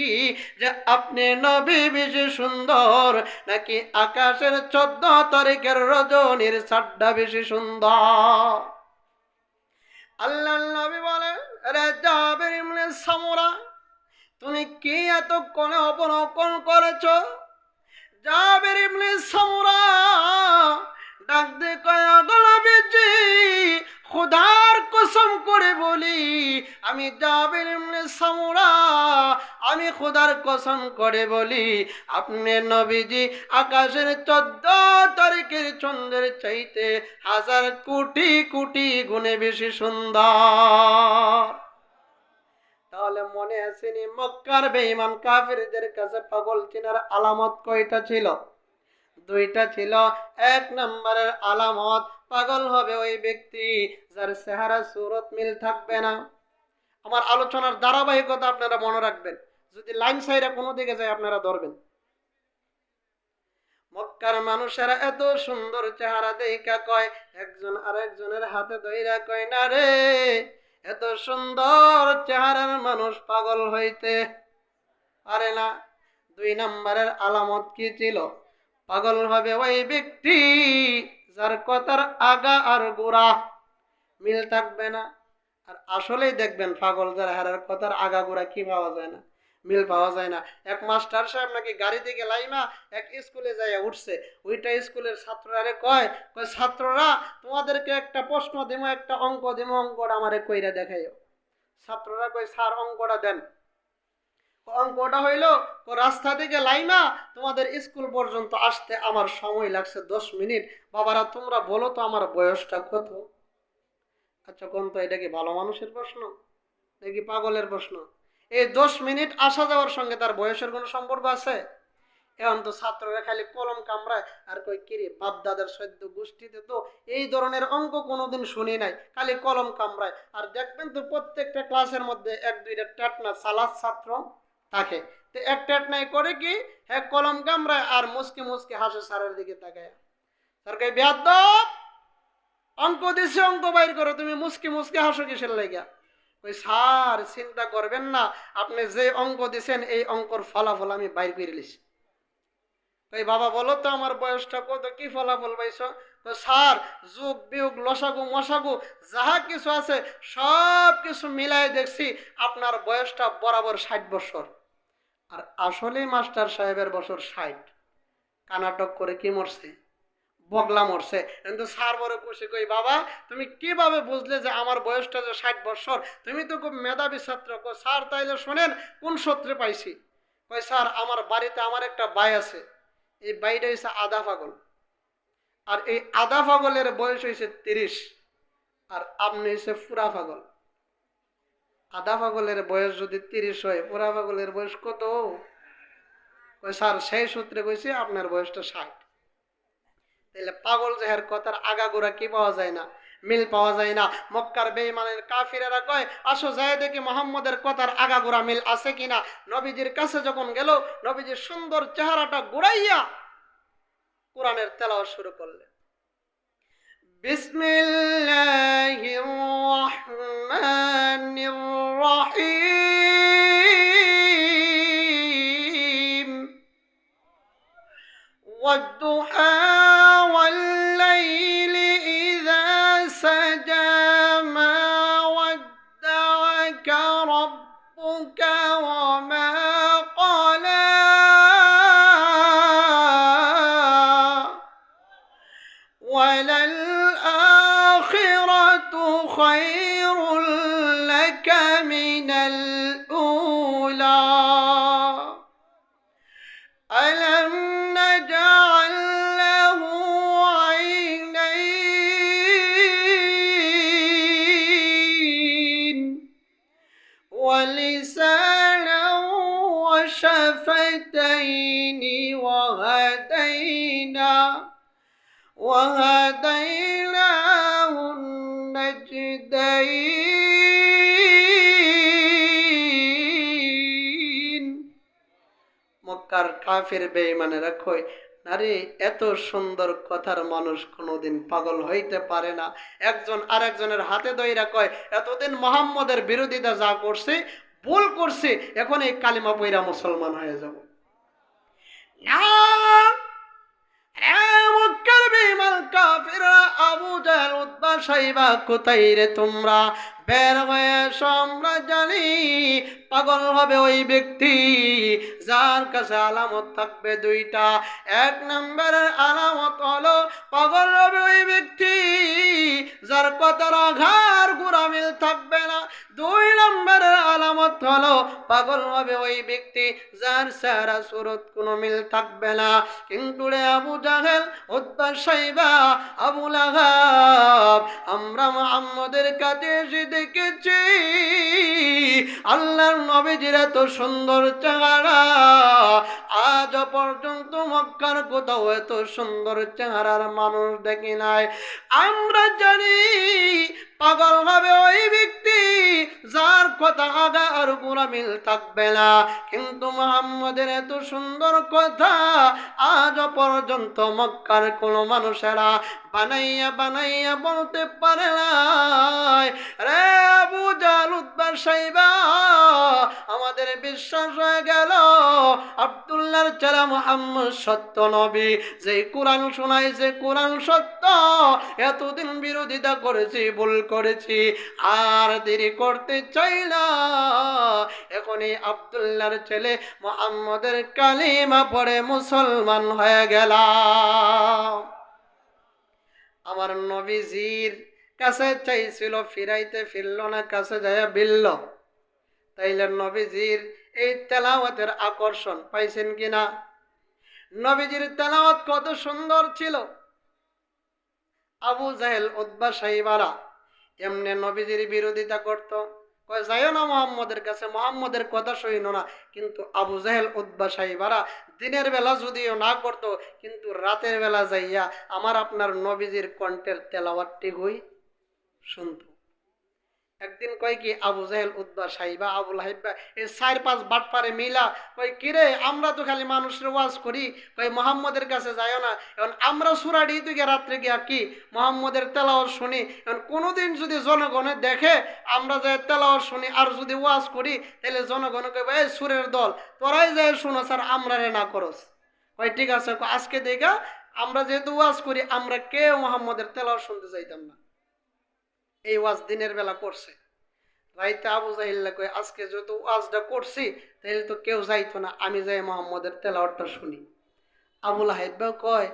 যে আপনি নবী বেশি সুন্দর নাকি আকাশের 14 তারিখের রজনীর চাঁদটা বেশি সুন্দর। আল্লাহর নবী বলেন, রে জাবের ইবনে সামুরা, তুমি কি এতক্ষণে অবলোকন করেছো? জাবের ইবনে সামুরা ডাক দিয়ে কয়, আগো নবীজি, খোদার কসম করে বলি, আমি জাবের ইবনে সামুরা, আমি খোদার কসম করে বলি, আপনি নবীজি আকাশের 14 তারিখের চন্দ্রের চাইতে 1000 কোটি কোটি গুণে বেশি সুন্দর। তাহলে মনে আসেনি মক্কার বেঈমান কাফিরদের কাছে পাগল চেনার আলামত কয়টা ছিল? 2টা ছিল। 1 নম্বরের আলামত, পাগল হবে ওই ব্যক্তি যার চেহারা সুরত মিল থাকবে না। আমার আলোচনার ধারাবাহিকতা আপনারা মনে রাখবেন, যদি লাইন সাইরা কোনো দিকে যায় আপনারা ধরবেন। মক্কার মানুষেরা এত সুন্দর চেহারা দেখা কয়, একজন আরেকজনের হাতে ধইরা কয়, না রে, এত সুন্দর চেহারার মানুষ পাগল হইতে পারে না। 2 নম্বরের আলামত কি ছিল? পাগল হবে ওই ব্যক্তি যার কথার আগা আর গোড়া মিল থাকবে না। আর আসলেই দেখবেন পাগল যারা, হারার কথার আগা গোড়া কি পাওয়া যায় না, মিল পাওয়া যায় না। এক মাস্টার সাহেব নাকি গাড়ি থেকে লাইমা এক স্কুলে যাইয়া উঠছে। ওইটা স্কুলের ছাত্ররা কয়, ছাত্ররা তোমাদেরকে একটা প্রশ্ন দিমো, একটা অঙ্ক দিমো, অঙ্কটা আমারে কইরা দেখাইও। ছাত্ররা কয়, স্যার অঙ্কটা দেন। অঙ্কটা হইল, রাস্তা থেকে লাইমা তোমাদের স্কুল পর্যন্ত আসতে আমার সময় লাগছে 10 মিনিট। বাবারা তোমরা বলো তো আমার বয়সটা কত? আচ্ছা কোন তো, এটা কি ভালো মানুষের প্রশ্ন নাকি পাগলের প্রশ্ন? এই 10 মিনিট আসা যাওয়ার সঙ্গে তার বয়সের কোনো সম্পর্ক আছে? এখন তো ছাত্ররা খালি কলম কামড়ায় আর কই, কিরে বাপ দাদার সদ্য গোষ্ঠীতে তো এই ধরনের অঙ্ক কোনোদিন শুনি নাই, খালি কলম কামড়ায়। আর দেখবেন তো প্রত্যেকটা ক্লাসের মধ্যে 1-2টা টেটনা চালাক ছাত্র থাকে। তো এক টেটনাই করে কি, হ্যাঁ কলম কামড়ায় আর মুসকি মুসকি হাসে স্যারের দিকে তাকায়। স্যার কই, বেয়াদব, অঙ্ক দিছে, অঙ্ক বাইর করো, তুমি মুসকি মুসকি হাসো কিসের লাগা? ওই স্যার চিন্তা করবেন না, আপনি যে অঙ্ক দিছেন এই অঙ্কর ফলাফল আমি বাইর করে লিছি। ওই বাবা বলো তো আমার বয়সটা কত, কি ফলাফল পাইছো? তো স্যার যোগ বিয়োগ লসাগু মশাগু যাহা কিছু আছে সব কিছু মিলাই দেখছি আপনার বয়সটা বরাবর 60 বছর। আর আসলেই মাস্টার সাহেবের বছর 60। কানাটক করে কি মরছে? বগলা মরছে। কিন্তু স্যার বড় খুশি। কই, বাবা তুমি কিভাবে বুঝলে যে আমার বয়সটা যে 60 বছর? তুমি তো খুব মেধাবী ছাত্র। কই, স্যার তাইলে শোনেন কোন সূত্রে পাইছি। কই, স্যার আমার বাড়িতে আমার একটা ভাই আছে, এই ভাইটা হচ্ছে আধা পাগল, আর এই আধা পাগলের বয়স হয়েছে 30, আর আপনি হচ্ছে পুরা পাগল। আধা পাগলের বয়স যদি 30 হয়, পুরা পাগলের বয়স কত? কই, স্যার সেই সূত্রে কইছি আপনার বয়সটা 60। তাহলে পাগল যাহের কথার আগাগোড়া কি পাওয়া যায় না, মিল পাওয়া যায় না। মক্কার বেঈমানের কাফিরেরা কয়, আসো যায় দেখি মুহাম্মদের কথার আগাগোড়া মিল আছে কিনা। নবীজির কাছে যখন গেল, নবীজির সুন্দর চেহারাটা ঘুরাইয়া কোরআনের তেলাওয়াত শুরু করলেন। বিসমিল্লাহির রাহমানির রাহিম। ওয়াদ-দুহা ওয়াল-লাইলি ইযা সাজা মা ওয়াদ্দা'আকা রাব্বুকা ওয়া মা ক্বালা ওয়ালাল আখিরাতু খায়রুল لك من الأولى ألم نجعل له عينين ولسانا وشفتين وهديناه النجدين মক্কার কাফির বেঈমানেরা কয়, আরে এত সুন্দর কথার মানুষ কোনোদিন পাগল হইতে পারে না। একজন আরেকজনের হাতে ধইরা কয়, এতদিন মুহাম্মদের বিরোধিতা যা করছে ভুল করছে, এখন এই কালিমা পইরা মুসলমান হয়ে যাব না। মক্কার বেঈমান কাফিররা আবু জাহল উতবা সাইবা কোথায় রে তোমরা? বের হয়ে এসো, আমরা জানি পাগল হবে ওই ব্যক্তি যার কাছে আলামত থাকবে দুইটা। এক নম্বরের আলামত হলো পাগল হবে ওই ব্যক্তি যার কথার আঘার গুড়া মিল থাকবে না। দুই নম্বরের আলামত হলো পাগল হবে ওই ব্যক্তি যার চেহারা সুরত কোনো মিল থাকবে না। কিন্তু রে আবু জাহেল, উতবা সাইবা, আবু লাহাব, আমরা মুহাম্মদের কাছে এসে দেখেছি আল্লাহর নবীজির এত সুন্দর চেহারা, আজ পর্যন্ত মক্কার কোথাও এত সুন্দর চেহারার মানুষ দেখি নাই। আমরা জানি পাগল হবে ওই ব্যক্তি যার কথা আগা আর পুরা মিল থাকবে না। কিন্তু মুহাম্মদের এত সুন্দর কথা আজ পর্যন্ত মক্কার কোন মানুষেরা বানাইয়া বানাইয়া বলতে পারে না। রে আবু জাহল, উতবা সাইবা, আমাদের বিশ্বাস হয়ে গেল আব্দুল্লাহর ছেলে মুহাম্মদ সত্য নবী। যে কোরআন শোনাইছে কোরআন সত্য। এতদিন বিরোধিতা করেছি, ভুল করেছি, আর দেরি করতে চাই না। এখনই আব্দুল্লাহর ছেলে মুহাম্মদের কালিমা পড়ে মুসলমান হয়ে গেলাম। আমার নবীজির কাছে চাইছিল, ফিরাইতে ফিরল না, কাছে যায় বিলল। তাইলে নবীজির এই তেলাওয়াতের আকর্ষণ পাইছেন কিনা? নবীজির তেলাওয়াত কত সুন্দর ছিল। আবু জাহেল, উতবা সাইবারা এমনি নবীজির বিরোধিতা করত, কয় যাইও না মুহাম্মদের কাছে, মুহাম্মদের কথা শুইনো না। কিন্তু আবু জাহেল, উতবা সাইবারা দিনের বেলা যদিও না করত, কিন্তু রাতের বেলা যাইয়া আমার আপনার নবীজির কণ্ঠের তেলাওয়াতটি হই শুনত। একদিন কয় কি আবু জাহেল, উতবা সাইবা, আবু লাহাইবা এই 4-5 বাটপারে মিলা কয়, কিরে আমরা তো খালি মানুষের ওয়াজ করি, কয় মুহাম্মদের কাছে যাইও না। এখন আমরা সূরাটি তুই রাত্রে গিয়া কি মুহাম্মদের তেলাওয়াত শুনি। এখন কোনোদিন যদি জনগণে দেখে আমরা যে তেলাওয়াত শুনি আর যদি ওয়াজ করি, তাহলে জনগণ কইবে এই সুরের দল, তোরাই যায় শুনো স্যার, আমরা রে না করস। কয় ঠিক আছে, আজকে দেখা আমরা যেহেতু ওয়াজ করি, আমরা কেউ মুহাম্মদের তেলাওয়াত শুনতে চাইতাম না। এই ওয়াজ দিনের বেলা করছে। রাইতে আবু জাহেল কয়, আজকে যেহেতু ওয়াজটা করছি তাহলে তো কেউ যাইতো না, আমি যাই মুহাম্মদের তেলাওয়াতটা শুনি। আবু লাহাব কয়,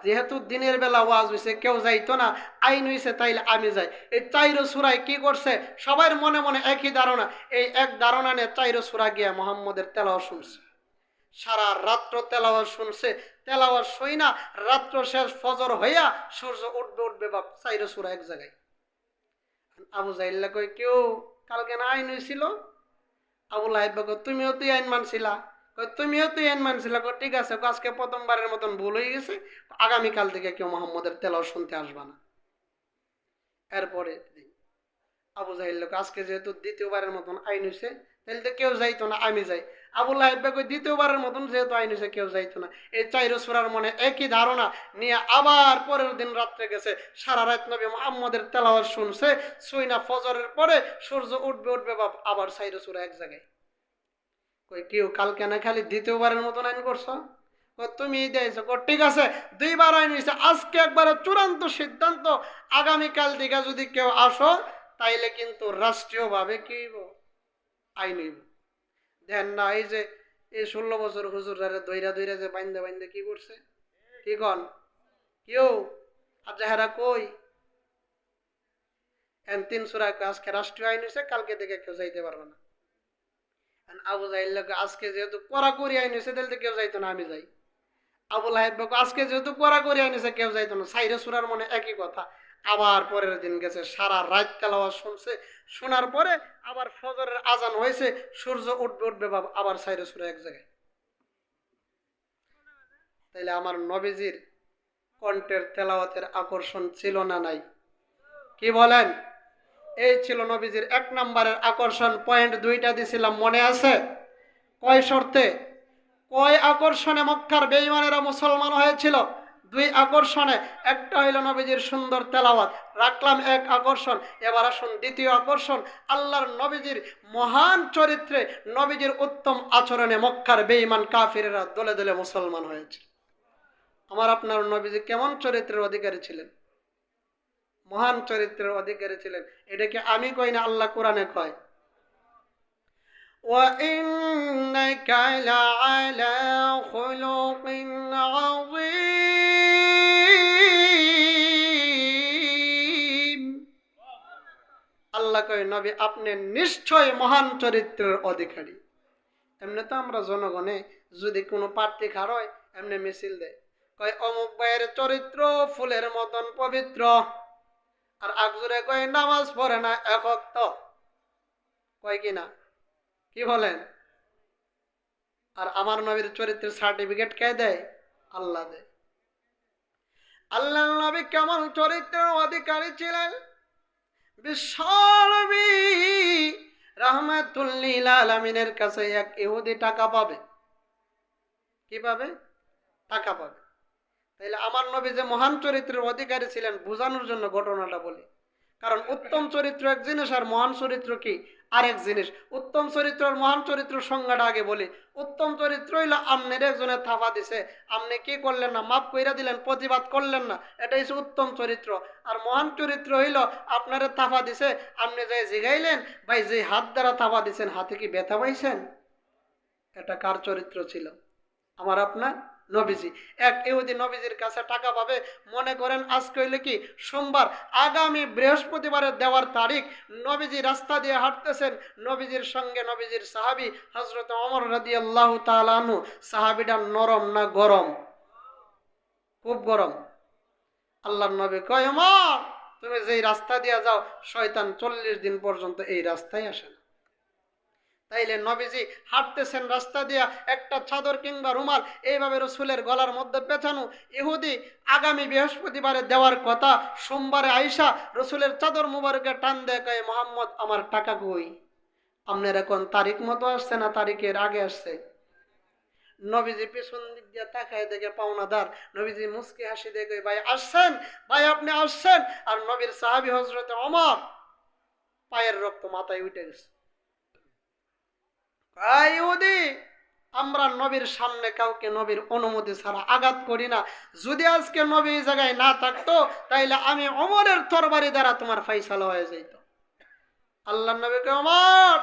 যেহেতু দিনের বেলা ওয়াজ হইছে, কেউ যাইতো না, আইন হইছে, তাইলে আমি যাই। এই 4 সূরায় কি করছে, সবার মনে মনে একই ধারণা। এই এক ধারণা নিয়ে 4 সূরা গিয়া মুহাম্মদের তেলাওয়াত শুনছে। সারা রাত্র তেলাওয়াত শুনছে। তেলাওয়াত শুই না, রাত্র শেষ, ফজর হইয়া সূর্য উঠবে বাপ, 4 সূরা এক জায়গায়। আবু জাহেল কয়, কেউ কালকে না আইন হয়েছিল? আবু লাহাব কয়, তুমিও তুই আইন মানছিলা? কয়, তুমিও তুই আইন মানছিলা? কয়, ঠিক আছে, আজকে প্রথমবারের মতন ভুল হয়ে গেছে, আগামীকাল থেকে কেউ মুহাম্মদের তেলাওয়াত শুনতে আসবা না। এরপরে আবু জাহেল আজকে যেহেতু দ্বিতীয়বারের মতন আইন হয়েছে, তাহলে তো কেউ যাইতো না, আমি যাই। আবু লাহাব কয়, দ্বিতীয়বারের মতন যেহেতু আইন হয়েছে, কেউ যাইতো না। এই 4 সূরার মনে একই ধারণা নিয়ে আবার পরের দিন রাত্রে গেছে, সারা রাত নবী মুহাম্মদের তেলাওয়াত শুনছে। শুইনা ফজরের পরে সূর্য উঠবে বাপ, আবার 4 সূরা এক জায়গায়। কই, কেউ কালকে না খালি দ্বিতীয়বারের মতন আইন করছো? তুমি দিয়েছো? ঠিক আছে, 2 বার আইন হয়েছে, আজকে একবারে চূড়ান্ত সিদ্ধান্ত, আগামীকাল দিকে যদি কেউ আসো তাইলে কিন্তু রাষ্ট্রীয়ভাবে কি আইন হইব। দেন না, এই যে এই 16 বছর হুজুর দইরা যে বাইন্দা কি করছে, কি কন কেউ আর যাহারা কই তিন সূরা আজকে রাষ্ট্রীয় আইন হয়েছে, কালকে থেকে কেউ যাইতে পারবে না। আবু জাহিল আজকে যেহেতু কড়াকড়ি আইন হয়েছে, তাহলে কেউ যাইতো না, আমি যাই। আবু লাহেব আজকে যেহেতু কড়াকড়ি আইন হয়েছে, কেউ যাইতো না, সাইরে সূরার মনে একই কথা। আবার পরের দিন গেছে, সারা রাত তেলাওয়াত শুনছে, শোনার পরে আবার ফজরের আজান হয়েছে, সূর্য উঠবে উঠবে বাবা, আবার সাইরে সূরা এক জায়গায়। তাইলে আমার নবীজির কণ্ঠের তেলাওয়াতের আকর্ষণ ছিল না নাই? কি বলেন? এই ছিল নবীজির এক নম্বরের আকর্ষণ। পয়েন্ট দুইটা দিছিলাম, মনে আছে? কয় শর্তে, কয় আকর্ষণে মক্কার বেঈমানেরা মুসলমান হয়েছিল? দুই আকর্ষণে। একটা হইল নবীজির সুন্দর তেলাওয়াত, রাখলাম এক আকর্ষণ। এবার আসুন দ্বিতীয় আকর্ষণ, আল্লাহর নবীজির মহান চরিত্রে, নবীজির উত্তম আচরণে মক্কার বেঈমান কাফিরেরা দলে দলে মুসলমান হয়েছে। আমার আপনার নবীজি কেমন চরিত্রের অধিকারী ছিলেন? মহান চরিত্রের অধিকারী ছিলেন। এটা কি আমি কই না, আল্লাহ কোরআনে কয়। وَإِنَّكَ لَعَلَى خُلُقٍ عَظِيمٍ। আল্লাহ কয় নবী আপনি নিশ্চয় মহান চরিত্রের অধিকারী। এমনি তো আমরা জনগণে যদি কোনো প্রার্থী খার হয়, এমনি মিছিল দেয়, কয় অমুক ভাইয়ের চরিত্র ফুলের মতন পবিত্র, আর আকজুরে কয় নামাজ পড়ে না এক ওয়াক্ত, কয় কিনা? কি বলেন? আর আমার নবীর চরিত্রের সার্টিফিকেট কে দেয়? আল্লাহ দেয়। আল্লাহ নবী কেমন চরিত্রের অধিকারী ছিলেন? বিশ্বনবী রাহমাতুল লিল আলামিনের কাছে এক ইহুদি টাকা পাবে। কি পাবে? টাকা পাবে। তাইলে আমার নবী যে মহান চরিত্রের অধিকারী ছিলেন, বোঝানোর জন্য ঘটনাটা বলি। কারণ উত্তম চরিত্র এক জিনিস, আর মহান চরিত্র কি আরেক জিনিস। উত্তম চরিত্র আর মহান চরিত্র সংজ্ঞাটা আগে বলি। উত্তম চরিত্র হইল আমনের একজনের থাপা দিছে, আপনি কি করলেন না, মাফ কইরা দিলেন, প্রতিবাদ করলেন না, এটা হচ্ছে উত্তম চরিত্র। আর মহান চরিত্র হইল আপনারে থাপা দিছে, আপনি যাই জিগাইলেন, ভাই যে হাত দ্বারা থাপা দিছেন হাতে কি ব্যথা পাইছেন? এটা কার চরিত্র ছিল? আমার আপনার নবীজি। এক ইহুদি নবীজির কাছে টাকা পাবে। মনে করেন আজকে হইলে কি সোমবার, আগামী বৃহস্পতিবারের দেওয়ার তারিখ। নবীজি রাস্তা দিয়ে হাঁটতেছেন, নবীজির সঙ্গে নবীজির সাহাবী হযরত ওমর রাদিয়াল্লাহু তাআলা আনহু। সাহাবীটা নরম না গরম? খুব গরম। আল্লাহর নবী কয় ওমর তুমি যেই রাস্তা দিয়ে যাও, শয়তান 40 দিন পর্যন্ত এই রাস্তায় আসে না। তাইলে নবীজি হাঁটতেছেন রাস্তা দিয়া, একটা চাদর কিংবা রুমাল এইভাবে রসুলের গলার মধ্যে পেঁচানো। ইহুদি আগামী বৃহস্পতিবারে দেওয়ার কথা, সোমবারে আইসা রসুলের চাদর মুবারকে টান দেয়, কয় মোহাম্মদ আমার টাকা কই? আপনার এখন তারিখ মতো আসছে না তারিখের আগে আসছে? নবীজি পিছন দিক দিয়ে তাকায় দেখে পাওনাদার। নবীজি মুস্কি হাসি দেখে ভাই আসছেন, ভাই আপনি আসছেন। আর নবীর সাহাবী হযরত ওমর পায়ের রক্ত মাথায় উঠে গেছে। ইহুদি আমরা নবীর সামনে কাউকে নবীর অনুমতি ছাড়া আঘাত করি না। যদি আজকে নবী এই জায়গায় না থাকতো, তাইলে আমি ওমরের তরবারি দ্বারা তোমার ফাইসালা হয়ে যাইত। আল্লাহ নবীকে ওমর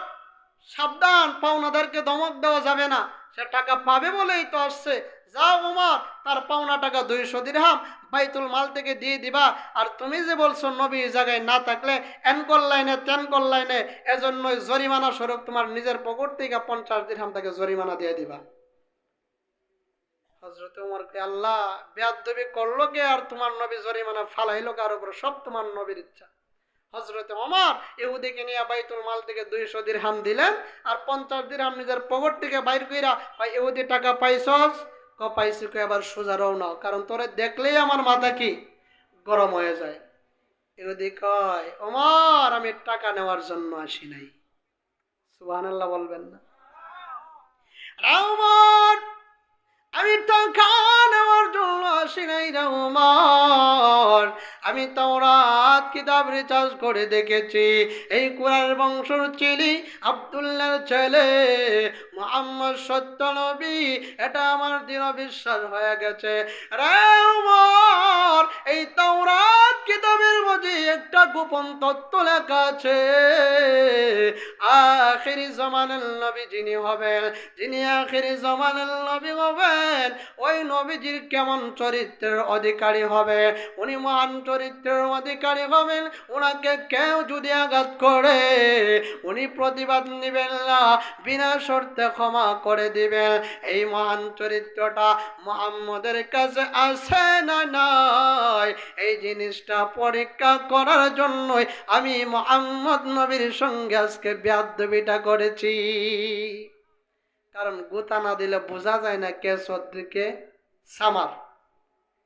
সাবধান, পাওনাদারকে ধমক দেওয়া যাবে না, সে টাকা পাবে বলেই তো আসছে। যাও ওমর, তার পাওনা টাকা 200 দিরহাম বাইতুল মাল থেকে দিয়ে দিবা। আর তুমি যে বলছো নবী এই জায়গায় না থাকলে এনকল লাইনে তেনকল লাইনে, এজন্যই জরিমানা স্বরূপ তোমার নিজের পকেট থেকে 50 দিরহাম তাকে জরিমানা দিয়ে দিবা। হযরত ওমরকে আল্লাহ বেয়াদবি করলো কে, আর তোমার নবী জরিমানা ফালাইলো কার উপর? সব তোমার নবীর ইচ্ছা। হযরত ওমর ইহুদিকে নিয়ে বাইতুল মাল থেকে 200 দিরহাম দিলেন, আর 50 দিরহাম নিজের পকেট থেকে বাইর কইরা, ভাই ইহুদি টাকা পাইছস? পাইছি। কই আবার সোজা রওনা, কারণ তোরে দেখলেই আমার মাথা কি গরম হয়ে যায়। ইহুদি কয় ওমর আমি টাকা নেওয়ার জন্য আসি নাই। সুবহানাল্লাহ বলবেন না? ওমর আমি টাকা নেওয়ার জন্য আসি নাই রে ওমর, আমি তাওরাত কিতাব রিসার্চ করে দেখেছি, এই কুরআনের বংশর ছেলে আব্দুল্লাহর ছেলে মুহাম্মদ সত্য নবী, এটা আমার দৃঢ় বিশ্বাস হয়ে গেছে রে ওমর। এই তাওরাত কিতাবের মধ্যে একটা গোপন তত্ত্ব লেখা আছে, আখিরি জামানের নবী নবী যিনি হবেন, যিনি আখিরি জামানের নবী হবেন, ওই নবীজির কেমন চরিত্রের অধিকারী হবে, উনি মহান চরিত্রের অধিকারী হবেন। ওনাকে কেউ যদি আঘাত করে উনি প্রতিবাদ নেবেন না, বিনা শর্তে ক্ষমা করে দিবেন। এই মহান চরিত্রটা মুহাম্মদের কাছে আছে না নাই, এই জিনিসটা পরীক্ষা করার জন্যই আমি মুহাম্মদ নবীর সঙ্গে আজকে বেয়াদবিটা করেছি। কারণ গুতা না দিলে বোঝা যায় না কে সদ্রি কে সামার।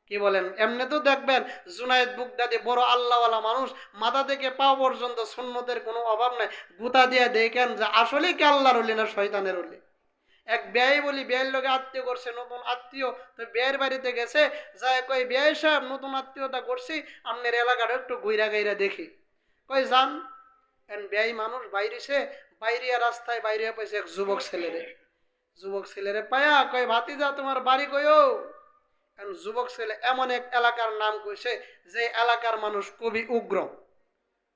কি বলেন? এমনি তো দেখবেন জুনায়েদ বুগদাদি বড় আল্লাহওয়ালা মানুষ, মাথা থেকে পা পর্যন্ত সুন্নতের কোনো অভাব নাই, গুতা দিয়ে দেখেন যে আসলে কি আল্লাহর ওলি না শয়তানের ওলি। এক ব্যয় বলি, ব্যয়ের লোকে আত্মীয় করছে, নতুন আত্মীয়, তো ব্যয়ের বাড়িতে গেছে, যায় কই ব্যয় সাহেব নতুন আত্মীয়তা করছি, আপনার এলাকাটা একটু গুইরা গাইরা দেখি। কই যান। ব্যয় মানুষ বাইরেছে, বাইরিয়া রাস্তায় বাইরিয়া পাইছে এক যুবক ছেলেরে পায়া কই ভাতিজা তোমার বাড়ি কইও। যুবক ছেলে এমন এক এলাকার নাম কইছে যে এলাকার মানুষ খুবই উগ্র।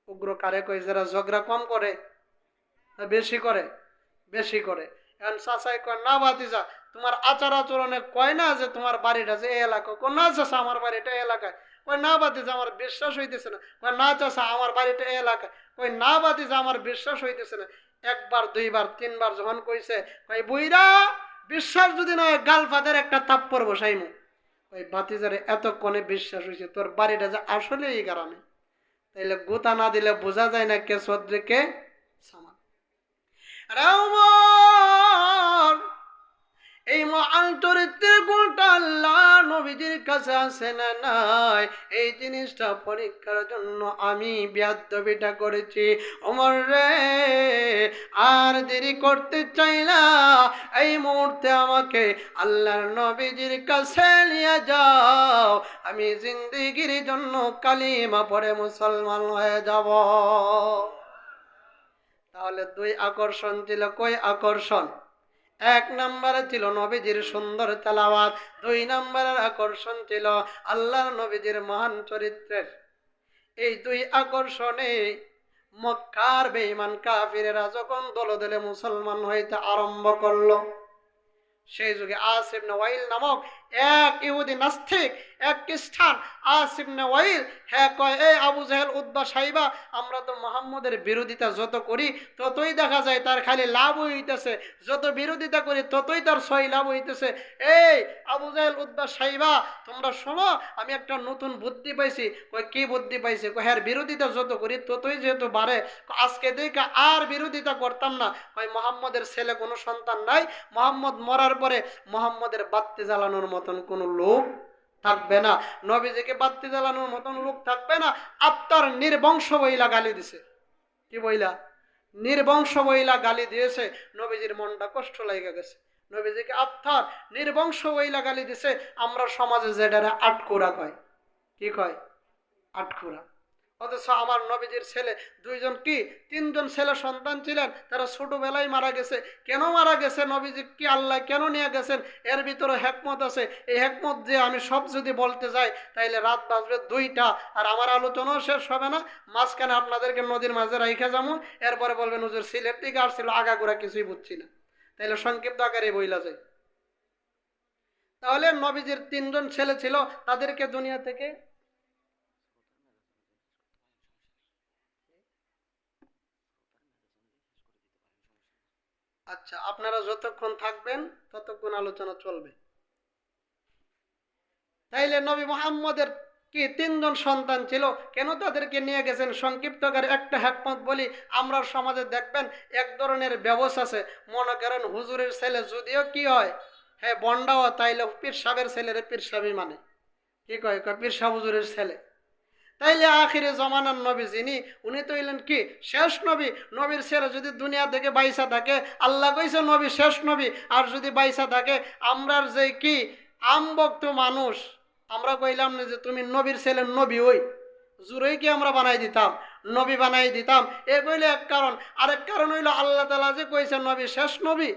উগ্র কারে কই? যারা ঝগড়া কম করে বেশি করে, বেশি করে। এখন চাচাই কয় না ভাতিজা তোমার আচার আচরণে কয় না যে তোমার বাড়িটা যে এই এলাকা, কয় না চাচা আমার বাড়িটা এই এলাকায়, কয় না ভাতিজা আমার বিশ্বাস হইতেছে না, কয় না চাচা আমার বাড়িটা এই এলাকায়, কয় না ভাতিজা আমার বিশ্বাস হইতেছে না। একবার দুইবার তিনবার যখন কইছে, কয় বুইরা বিশ্বাস যদি নয় গাল ফাদের একটা থাপ্পড় বসাইমু। ওই ভাতিজারে এতক্ষণে বিশ্বাস হয়েছে তোর বাড়িটা যে আসলে এই কারণে। তাইলে গোতা না দিলে বোঝা যায় না কে সদ্রে কে সামান। এই মহান চরিত্রের গুণটা আল্লাহ নবীজির কাছে আছে না নাই, এই জিনিসটা পরীক্ষার জন্য আমি বেয়াদবিটা করেছি। ওমর রে আর দেরি করতে চাই না, এই মুহূর্তে আমাকে আল্লাহর নবীজির কাছে নিয়ে যাও, আমি জিন্দেগির জন্য কালিমা পড়ে মুসলমান হয়ে যাব। তাহলে দুই আকর্ষণ ছিল। কই আকর্ষণ? এক নম্বরে ছিল নবীজির সুন্দর তেলাওয়াত, দুই নম্বরের আকর্ষণ ছিল আল্লাহর নবীজির মহান চরিত্রের। এই দুই আকর্ষণে মক্কার বেঈমান কাফিরেরা যখন দলে দলে মুসলমান হইতে আরম্ভ করলো, সেই যুগে আস ইবনে ওয়াইল নামক এক ইহুদি নাস্তিক, এক খ্রিস্টান, আস ইবনে ওয়াইল, হ্যাঁ কয় এই আবু জাহেল উতবা সাইবা আমরা তো মুহাম্মদের বিরোধিতা যত করি ততই দেখা যায় তার খালি লাভ হইতেছে, যত বিরোধিতা করি ততই তার সই লাভ হইতেছে। এই আবু জাহেল উতবা সাইবা তোমরা শোনো, আমি একটা নতুন বুদ্ধি পাইছি। কয় কি বুদ্ধি পাইছে? কয় হ্যাঁ বিরোধিতা যত করি ততই যেহেতু বাড়ে, আজকে দেখে আর বিরোধিতা করতাম না। কয় মুহাম্মদের ছেলে কোনো সন্তান নাই, মুহাম্মদ মরার পরে মুহাম্মদের বাত্তি জ্বালানোর মতন কোনো লোক থাকবে না, নবীজিকে বাত্তি জ্বালানোর মতন লোক থাকবে না। আত্মার নির্বংশ বইলা গালি দিছে। কি বইলা? নির্বংশ বইলা গালি দিয়েছে। নবীজির মনটা কষ্ট লেগে গেছে, নবীজিকে আত্মার নির্বংশ বইলা গালি দিছে। আমরা সমাজে যেটারে আটকুরা কয়, কি কয়? আটকুরা। অথচ আমার নবীজির ছেলে দুইজন কি তিনজন ছেলে সন্তান ছিলেন, তারা ছোটবেলায় মারা গেছে। কেন মারা গেছে? নবীজি কি আল্লাহ কেন নিয়ে গেছেন? এর ভিতরে হেকমত আছে। এই হেকমত যে আমি সব যদি বলতে যাই তাইলে রাত বাজবে 2টা, আর আমার আলোচনাও শেষ হবে না। মাঝখানে আপনাদেরকে নদীর মাঝে রাইখা যাবো, এরপরে বলবেন হুজুর সিলেট থেকে আসছিল আগাগোড়া কিছুই বুঝছি না। তাইলে সংক্ষিপ্ত আকারে বইলা যায়। তাহলে নবীজির 3জন ছেলে ছিল, তাদেরকে দুনিয়া থেকে আচ্ছা আপনারা যতক্ষণ থাকবেন ততক্ষণ আলোচনা চলবে। তাইলে নবী মুহাম্মদের কি 3জন সন্তান ছিল, কেন তাদেরকে নিয়ে গেছেন? সংক্ষিপ্ত করে একটা হেকমত বলি। আমরা সমাজে দেখবেন এক ধরনের ব্যবস্থা আছে, মনে করেন হুজুরের ছেলে যদিও কি হয়, হ্যাঁ বন্ডাও, তাইলে পীর সাহেবের ছেলেরে পীর সাহেবই মানে। কি কয়? পীর সাহেব হুজুরের ছেলে। তাইলে আখিরে জমানার নবী যিনি, উনি তো হইলেন কি শেষ নবী। নবীর ছেলে যদি দুনিয়া থেকে বাইসা থাকে, আল্লাহ কইছে নবী শেষ নবী, আর যদি বাইসা থাকে আমরার যে কি আমভক্ত মানুষ, আমরা কইলাম না যে তুমি নবীর ছেলে নবী ওই জুড়েই কি আমরা বানাই দিতাম, নবী বানাই দিতাম। এ কইলে এক কারণ, আরেক কারণ হইল আল্লাহ তাআলা যে কইছে নবী শেষ নবী,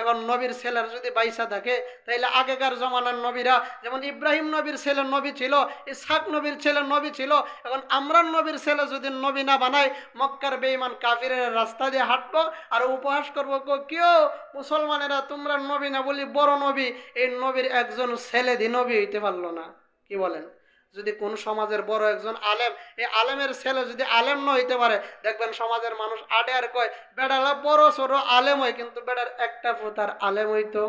এখন নবীর ছেলের যদি বাইসা থাকে তাইলে আগেকার জমানার নবীরা যেমন ইব্রাহিম নবীর ছেলে নবী ছিল, ইসহাক নবীর ছেলে নবী ছিল, এখন আমরা নবীর ছেলে যদি নবী না বানাই, মক্কার বেঈমান কাফিরের রাস্তা দিয়ে হাঁটবো আর উপহাস করবো, কেউ মুসলমানেরা তোমরা নবী না বলি বড় নবী, এই নবীর একজন ছেলে দি নবী হইতে পারলো না। কি বলেন? যদি কোন সমাজের বড় একজন আলেম, এই আলেমের ছেলে যদি আলেম না হইতে পারে, দেখবেন সমাজের মানুষ আডে আর কয় বেড়ালা বড় ছোট আলেম হয়, কিন্তু বেড়ার একটা ফুতার আলেম হইতো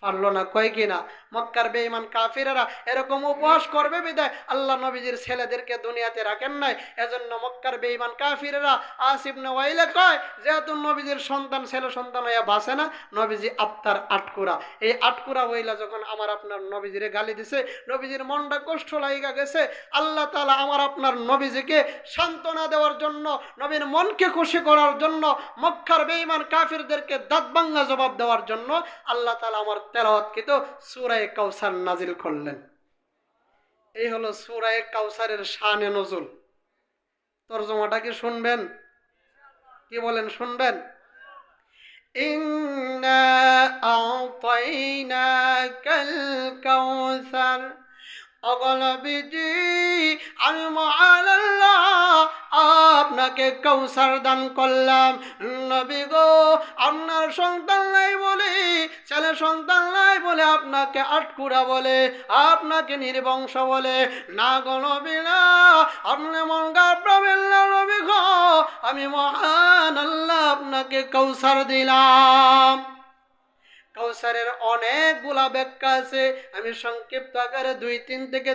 পারলো না। কয় কিনা? মক্কার বেঈমান কাফিরেরা এরকম উপহাস করবে বিদায় আল্লাহ নবীজির ছেলেদেরকে দুনিয়াতে রাখেন নাই। এজন্য মক্কার বেঈমান কাফিরেরা আসিফ ইবনে ওয়াইলে কয়, যেহেতু নবীজির সন্তান ছেলে সন্তান হইয়া বাঁচে না, নবীজি আত্মার আটকুরা। এই আটকুরা ওইলা যখন আমার আপনার নবীজিরে গালি দিছে, নবীজির মনটা কষ্ট লাগা গেছে। আল্লাহ তাআলা আমার আপনার নবীজিকে সান্ত্বনা দেওয়ার জন্য, নবীর মনকে খুশি করার জন্য, মক্কার বেঈমান কাফিরদেরকে দাঁত ভাঙা জবাব দেওয়ার জন্য আল্লাহ তাআলা আমার তেলাওয়াতকৃত সূরা কাউসার নাজিল করলেন। এই হলো সূরা কাউসারের শানে নজুল। তরজমাটা কি শুনবেন? কি বলেন? শুনবেন? ইন্না আ'তাইনাকাল কাউসার, অগলবিজি আমি মহাল্লাহ আপনাকে কাউসার দান করলাম। নবী গো, আপনার সন্তান নাই বলে, ছেলে সন্তান নাই বলে আপনাকে আটকুরা বলে, আপনাকে নির্বংশ বলে না গো নবী না, আপনি মন গাবড়াবেন না নবী গো, আমি মহান আল্লাহ আপনাকে কাউসার দিলাম। কাউসারের অনেকগুলা ব্যাখ্যা আছে, আমি সংক্ষিপ্ত আকারে 2 থেকে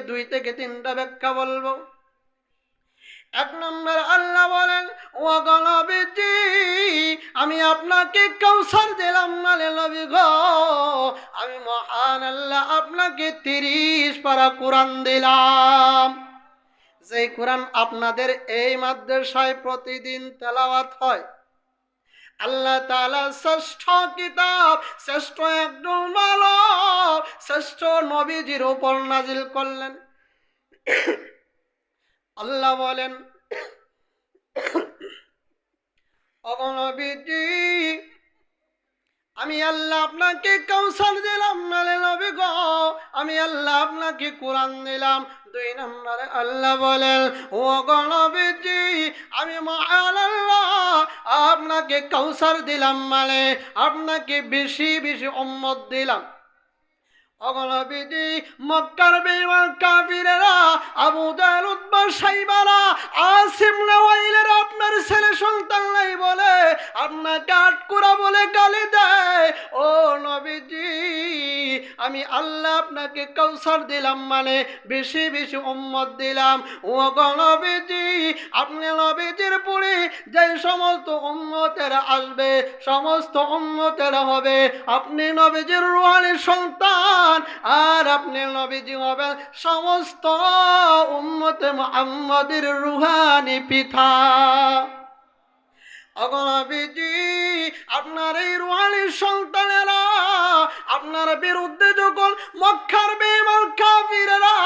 3টা ব্যাখ্যা বলবো। 1 নম্বর, আল্লাহ বলেন ও নবীজি আমি আপনাকে কাউসার দিলাম, মানে নবী গো আমি মহান আল্লাহ আপনাকে 30 পারা কোরআন দিলাম। যে কোরআন আপনাদের এই মাদ্রাসায় প্রতিদিন তেলাওয়াত হয়। আল্লাহ তাআলা শ্রেষ্ঠ কিতাব, শ্রেষ্ঠ একজন মানব, শ্রেষ্ঠ নবীজির উপর নাজিল করলেন। আল্লাহ বলেন ও নবীজি আমি আল্লাহ আপনাকে কাউসার দিলাম, মানে নবী গো আমি আল্লাহ আপনাকে কোরআন দিলাম। 2 নম্বরে আল্লাহ বলেন ও নবীজি আমি মহান আল্লাহ আপনাকে কাউসার দিলাম, মানে আপনাকে বেশি বেশি উম্মত দিলাম। অগনবীজি মক্কার বেঈমান কাফিরেরা, আবু জাহল, উতবা, শাইবারা, আসিফ ইবনে ওয়াইলের আপনার ছেলে সন্তান নাই বলে আপনাকে আটকুরা বলে গালি দেয়। ও নবীজি আমি আল্লাহ আপনাকে কাউসার দিলাম, মানে বেশি বেশি উম্মত দিলাম। ও নবীজি আপনি নবীজির পরে যে সমস্ত উম্মতেরা আসবে, সমস্ত উম্মতেরা হবে আপনি নবীজির রূহানি সন্তান, আর আপনি নবীজি হবেন সমস্ত উম্মতে মুহাম্মাদের রূহানি পিতা। নবীজি আপনার এই রূহানি সন্তানেরা আপনার বিরুদ্ধে যখন মক্কার বেঈমান কাফিরেরা,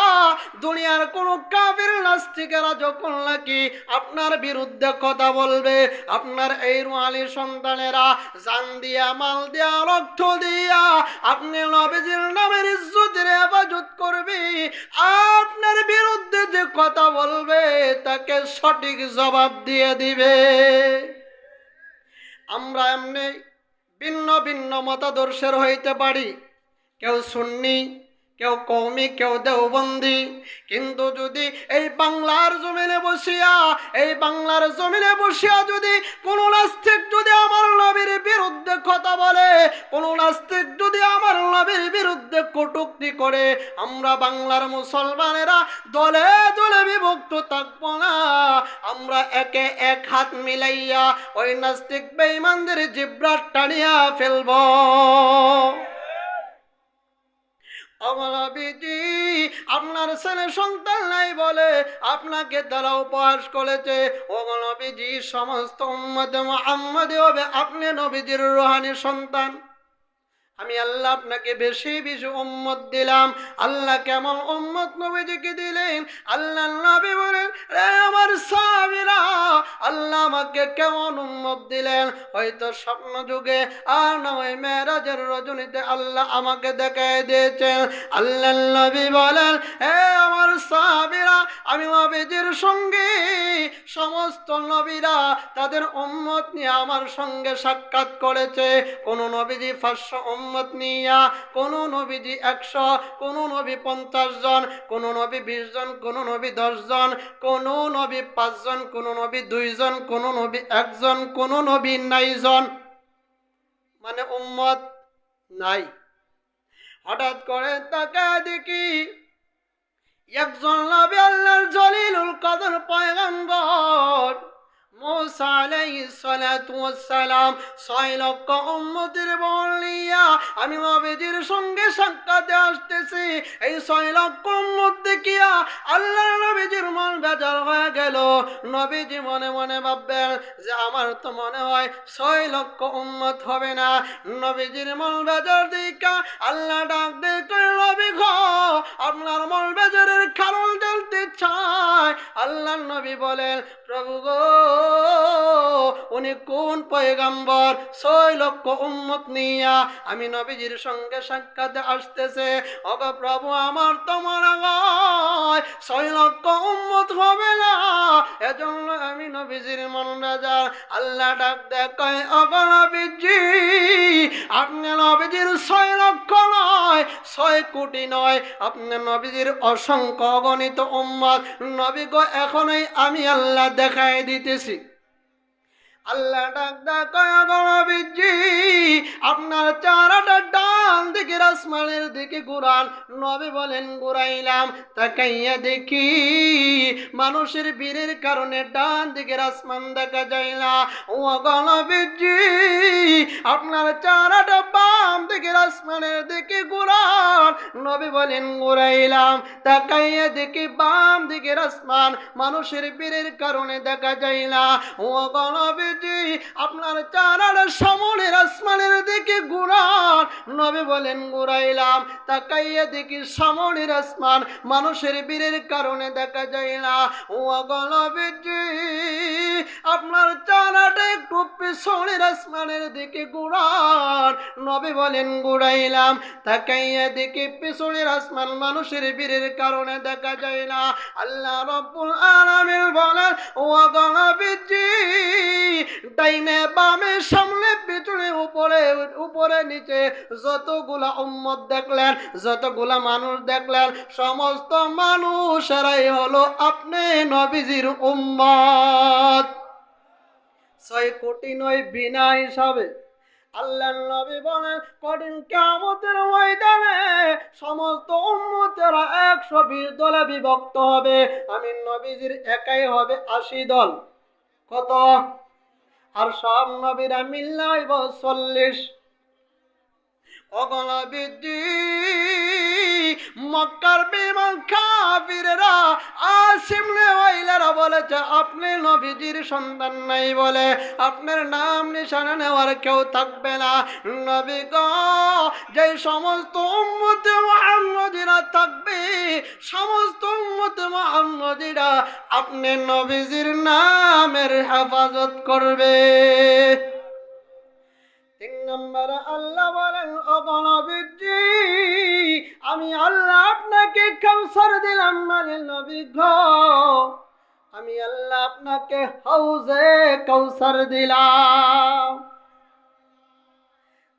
দুনিয়ার কোন কাফির নাস্তিকেরা যখন নাকি আপনার বিরুদ্ধে কথা বলবে, আপনার এই রূহানি সন্তানেরা জান দিয়া, মাল দিয়া, রক্ত দিয়া আপনি নবীজির নামের ইজ্জতের হেফাজত করবে। আপনার বিরুদ্ধে যে কথা বলবে তাকে সঠিক জবাব দিয়ে দিবে। আমরা এমনি ভিন্ন ভিন্ন মতাদর্শের হইতে পারি, কেউ সুন্নি, কেউ কওমি, কেউ দেওবন্দি, কিন্তু যদি এই বাংলার জমিনে বসিয়া, এই বাংলার জমিনে বসিয়া যদি কোন নাস্তিক যদি আমার নবীর বিরুদ্ধে কথা বলে, কোন নাস্তিক যদি আমার নবীর বিরুদ্ধে কটূক্তি করে, আমরা বাংলার মুসলমানেরা দলে দলে বিভক্ত থাকবো না। আমরা একে এক হাত মিলাইয়া ওই নাস্তিক বেঈমানদের জিব্রা টানিয়া ফেলব। নবীজি আপনার ছেলে সন্তান নাই বলে আপনাকে তারা উপহাস করেছে। ও নবীজি সমস্ত উম্মতে মুহাম্মাদি হবে আপনি নবীজির রূহানি সন্তান। আমি আল্লাহ আপনাকে বেশি বেশি উম্মত দিলাম। আল্লাহ কেমন উম্মত নবীজিকে দিলেন? আল্লাহ নবী বলেন, রে আমার সাহাবীরা, আল্লাহ আমাকে কেমন উম্মত দিলেন? হয়তো স্বপ্ন যুগে আর না হয় মেরাজের রজনীতে আল্লাহ আমাকে দেখায় দিয়েছেন। আল্লাহ নবী বলেন, হে আমার সাহাবীরা, আমি নবীজির সঙ্গে সমস্ত নবীরা তাদের উম্মত নিয়ে আমার সঙ্গে সাক্ষাৎ করেছে। কোন নবীজি 500 উম্মত নিয়া, কোন নবীজি 100, কোন নবী 50 জন, কোন নবী 20 জন, কোন নবী 10 জন, কোন নবী 5 জন, কোন নবী 2 জন, কোন নবী 1 জন, কোন নবী 9 জন, মানে উম্মত নাই। হঠাৎ করে তাকায় দেখি একজন নবী আল্লাহর জলিলুল কদর পয়গম্বর মুসা আলাইহিস সালাতু ওয়াস সালাম 6 লক্ষ উম্মতের বলিয়া আমি নবীজির সঙ্গে সাক্ষাতে আসতেছি। এই 6 লক্ষ উম্মত দেখিয়া আল্লাহর নবীজির মন বেজার হয়ে গেল। নবীজি মনে মনে ভাববেন যে আমার তো মনে হয় 6 লক্ষ উম্মত হবে না। নবীজির মন বেজার দেখা আল্লাহ ডাক দিয়ে কই, নবী গো, আপনার মন বেজারের কারণ জানতে চায়। আল্লাহ নবী বলেন, প্রভু গো, উনি কোন পয়গম্বর 6 লক্ষ উম্মত নিয়া আমি নবীজির সঙ্গে সাক্ষাতে আসতেছে? ওগো প্রভু, আমার তো মনে হয় 6 লক্ষ উম্মত হবে না, এজন্য আমি নবীজির মন বেজার। আল্লাহ ডাক দেয়, ওগো নবীজি, আপনি নবীজির 6 লক্ষ নয়, 6 কোটি নয়, আপনি নবীজির অসংখ্য অগণিত উম্মত। নবী গো, এখনই আমি আল্লাহ দেখায় দিতেছি। আল্লাহ ডাক দেয়, নবীজি, আপনার চেহারাটা ডান দিকের আসমানের দিকে ঘুরান। নবী বলেন, ঘুরাইলাম। তাকাইয়া দেখি মানুষের ভিড়ের কারণে ডান দিকের আসমান দেখা যায় না। ও নবীজি, আপনার চেহারাটা বাম দিকের আসমানের দিকে ঘুরান। নবী বলেন, ঘুরাইলাম। তাকাইয়া দেখি বাম দিকের আসমান মানুষের ভিড়ের কারণে দেখা যায় না। ও নবী, আপনার চেহারাটা সামনের আসমানের দিকে ঘুরান। নবী বলেন, ঘুরাইলাম। তাকাইয়া দেখি সামনের আসমান মানুষের ভিড়ের কারণে দেখা যায় না। ও নবীজি, আপনার চেহারাটা একটু পিছনের আসমানের দিকে ঘুরান। নবী বলেন, ঘুরাইলাম। তাকাইয়া দেখি পিছনের আসমান মানুষের ভিড়ের কারণে দেখা যায় না। আল্লাহ রাব্বুল আলামিন বলেন, ও নবীজি, ডাইনে বামে সামনে পিছনে উপরে উপরে নিচে যতগুলা উম্মত দেখলেন, যতগুলা মানুষ দেখলেন, সমস্ত মানুষেরাই হলো আপনি নবীজির উম্মত। 6 কোটি নয়, বিনা হিসাবে। আল্লাহর নবী বলেন, কঠিন কিয়ামতের ময়দানে সমস্ত উম্মতেরা 120 দলে বিভক্ত হবে। আমি নবীজির একাই হবে 80 দল। কত? আর সব নবীরা মিল্লা হইব 40। অগণবিদ্যি মক্কার বেঈমান কাফিররা আসিম নেওয়াইলারা বলেছে, আপনি নবীজির সন্তান নাই বলে আপনার নাম নিশানা নেওয়ার কেউ থাকবে না। নবী গো, যে সমস্ত উম্মতে মুহাম্মদীরা থাকবে, সমস্ত উম্মতে মুহাম্মদীরা আপনি নবীজির নামের হেফাজত করবে। 3 নম্বরে আল্লাহ বলেন, ও নবীজি, আমি আল্লাহ আপনাকে কাউসার দিলাম, মানে নবী গো, আমি আল্লাহ আপনাকে হাউজে কাউসার দিলাম।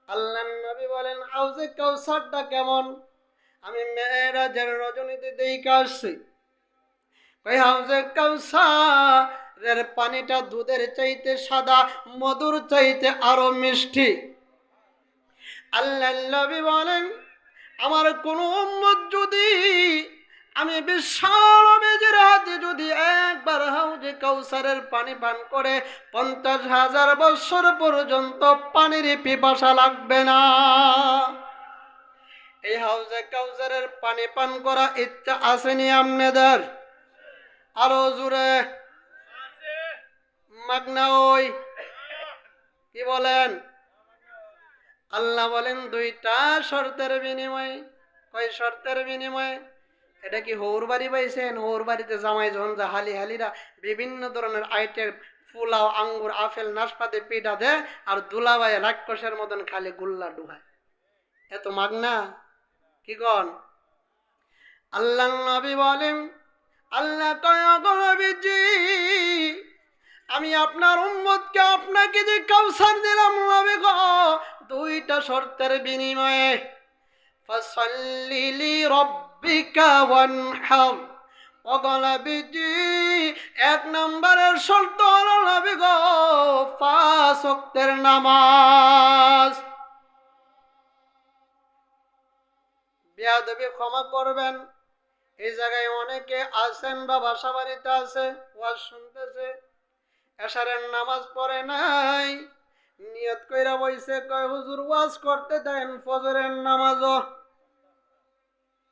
আল্লাহ নবী বলেন, হাউজে কাউসারটা কেমন? আমি মেরাজের রজনীতে দেখে আসছি। কই, হাউজে কাউসারের পানিটা দুধের চাইতে সাদা, মধুর চাইতে আরো মিষ্টি। আল্লাহ নবী বলেন, আমার কোন উম্মত যদি আমি বিশাল নবীজির হাতে যদি একবার হাউজে কাউসারের পানি পান করে 50,000 বছর পর্যন্ত পানির পিপাসা লাগবে না। এই হাউজে কাউসারের পানি পান করা ইচ্ছা আসেনি আপনাদের? আরো জোরে মাগনা ওই কি বলেন? আল্লাহ বলেন দুইটা শর্তের বিনিময়ে। কয় শর্তের বিনিময়ে? এটা কি হৌর বাড়ি পাইছেন? হৌর বাড়িতে জামাই যখন যা হালি হালিরা বিভিন্ন ধরনের আইটেম, পোলাও, আঙ্গুর, আপেল, নাশপাতি পিঠা দেয়, আর দুলাভাই রাক্ষসের মতন খালি গুল্লা ডুহায়, এত মাগনা? কি কন? আল্লাহ নবী বলেন, আল্লাহ কয় গো নবীজি, আমি আপনার উম্মতকে আপনাকে যে কাউসার দিলাম নবী গো, দুইটা শর্তের বিনিময়ে। ফাসাল্লি লিরাব্বিকা ওয়ানহার। ওগো নবীজি, এক নম্বরের শর্ত হলো নবী গো 5 ওয়াক্তের নামাজ। বেয়াদবি ক্ষমা করবেন, এই জায়গায় অনেকে আছেন বা বাসা বাড়িতে আছে, ওয়াজ শুনতেছে, এশারের নামাজ পড়ে নাই, নিয়ত কইরা বইছে, কয় হুজুর ওয়াজ করতে দেন, ফজরের নামাজও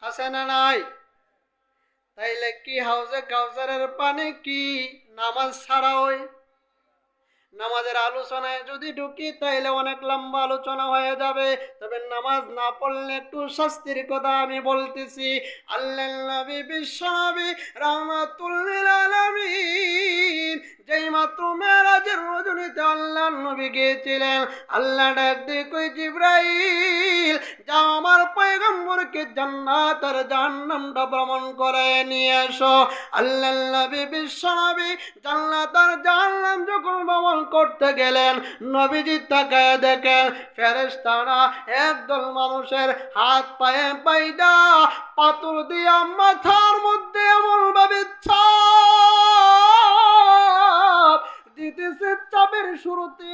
আছে না নাই? তাইলে কি হাউজে কাউসারের পানি কি নামাজ ছাড়া ওই? নামাজের আলোচনায় যদি ঢুকি তাইলে অনেক লম্বা আলোচনা হয়ে যাবে, তবে নামাজ না পড়লে একটু শাস্তির কথা আমি বলতেছি। আল্লাহর নবী বিশ্বনবী রাহমাতুল লিল আলামিন যেই মাত্র মেরাজের রজনীতে আল্লাহর নবী গিয়েছিলেন, আল্লাহ ডাক দিয়ে কই, জিবরাইল যাও আমার পয়গম্বরকে জান্নাত আর জাহান্নামটা ভ্রমণ করে নিয়ে এসো। আল্লাহর নবী বিশ্বনবী জান্নাত আর জাহান্নাম যখন ভ্রমণ করতে গেলেন, নবীজি তাকায় দেখেন ফেরেশতারা একদল মানুষের হাত পায়ে পাইদা পাথর দিয়া মাথার মধ্যে এমন ভাবে চাপ দিতেছে, চাপের শুরুতে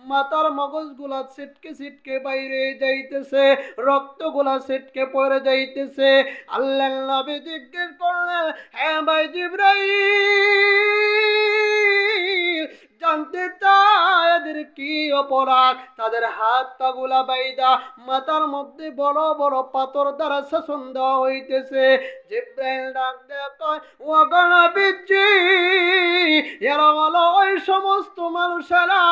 মাথার মগজগুলা ছিটকে ছিটকে বাইরে যাইতেছে, রক্তগুলা ছিটকে পড়ে যাইতেছে। আল্লাহর নবী জিজ্ঞেস করলেন, হ্যাঁ ভাই জিবরাইল, জানতে চায় এদের কি অপরাধ? তাদের হাত পাগুলা বাইদা মাথার মধ্যে বড় বড় পাথর দ্বারা শাসন দেওয়া হইতেছে। জিবরাইল ডাক দেয়, ও নবীজি, এরা হলো ওই সমস্ত মানুষেরা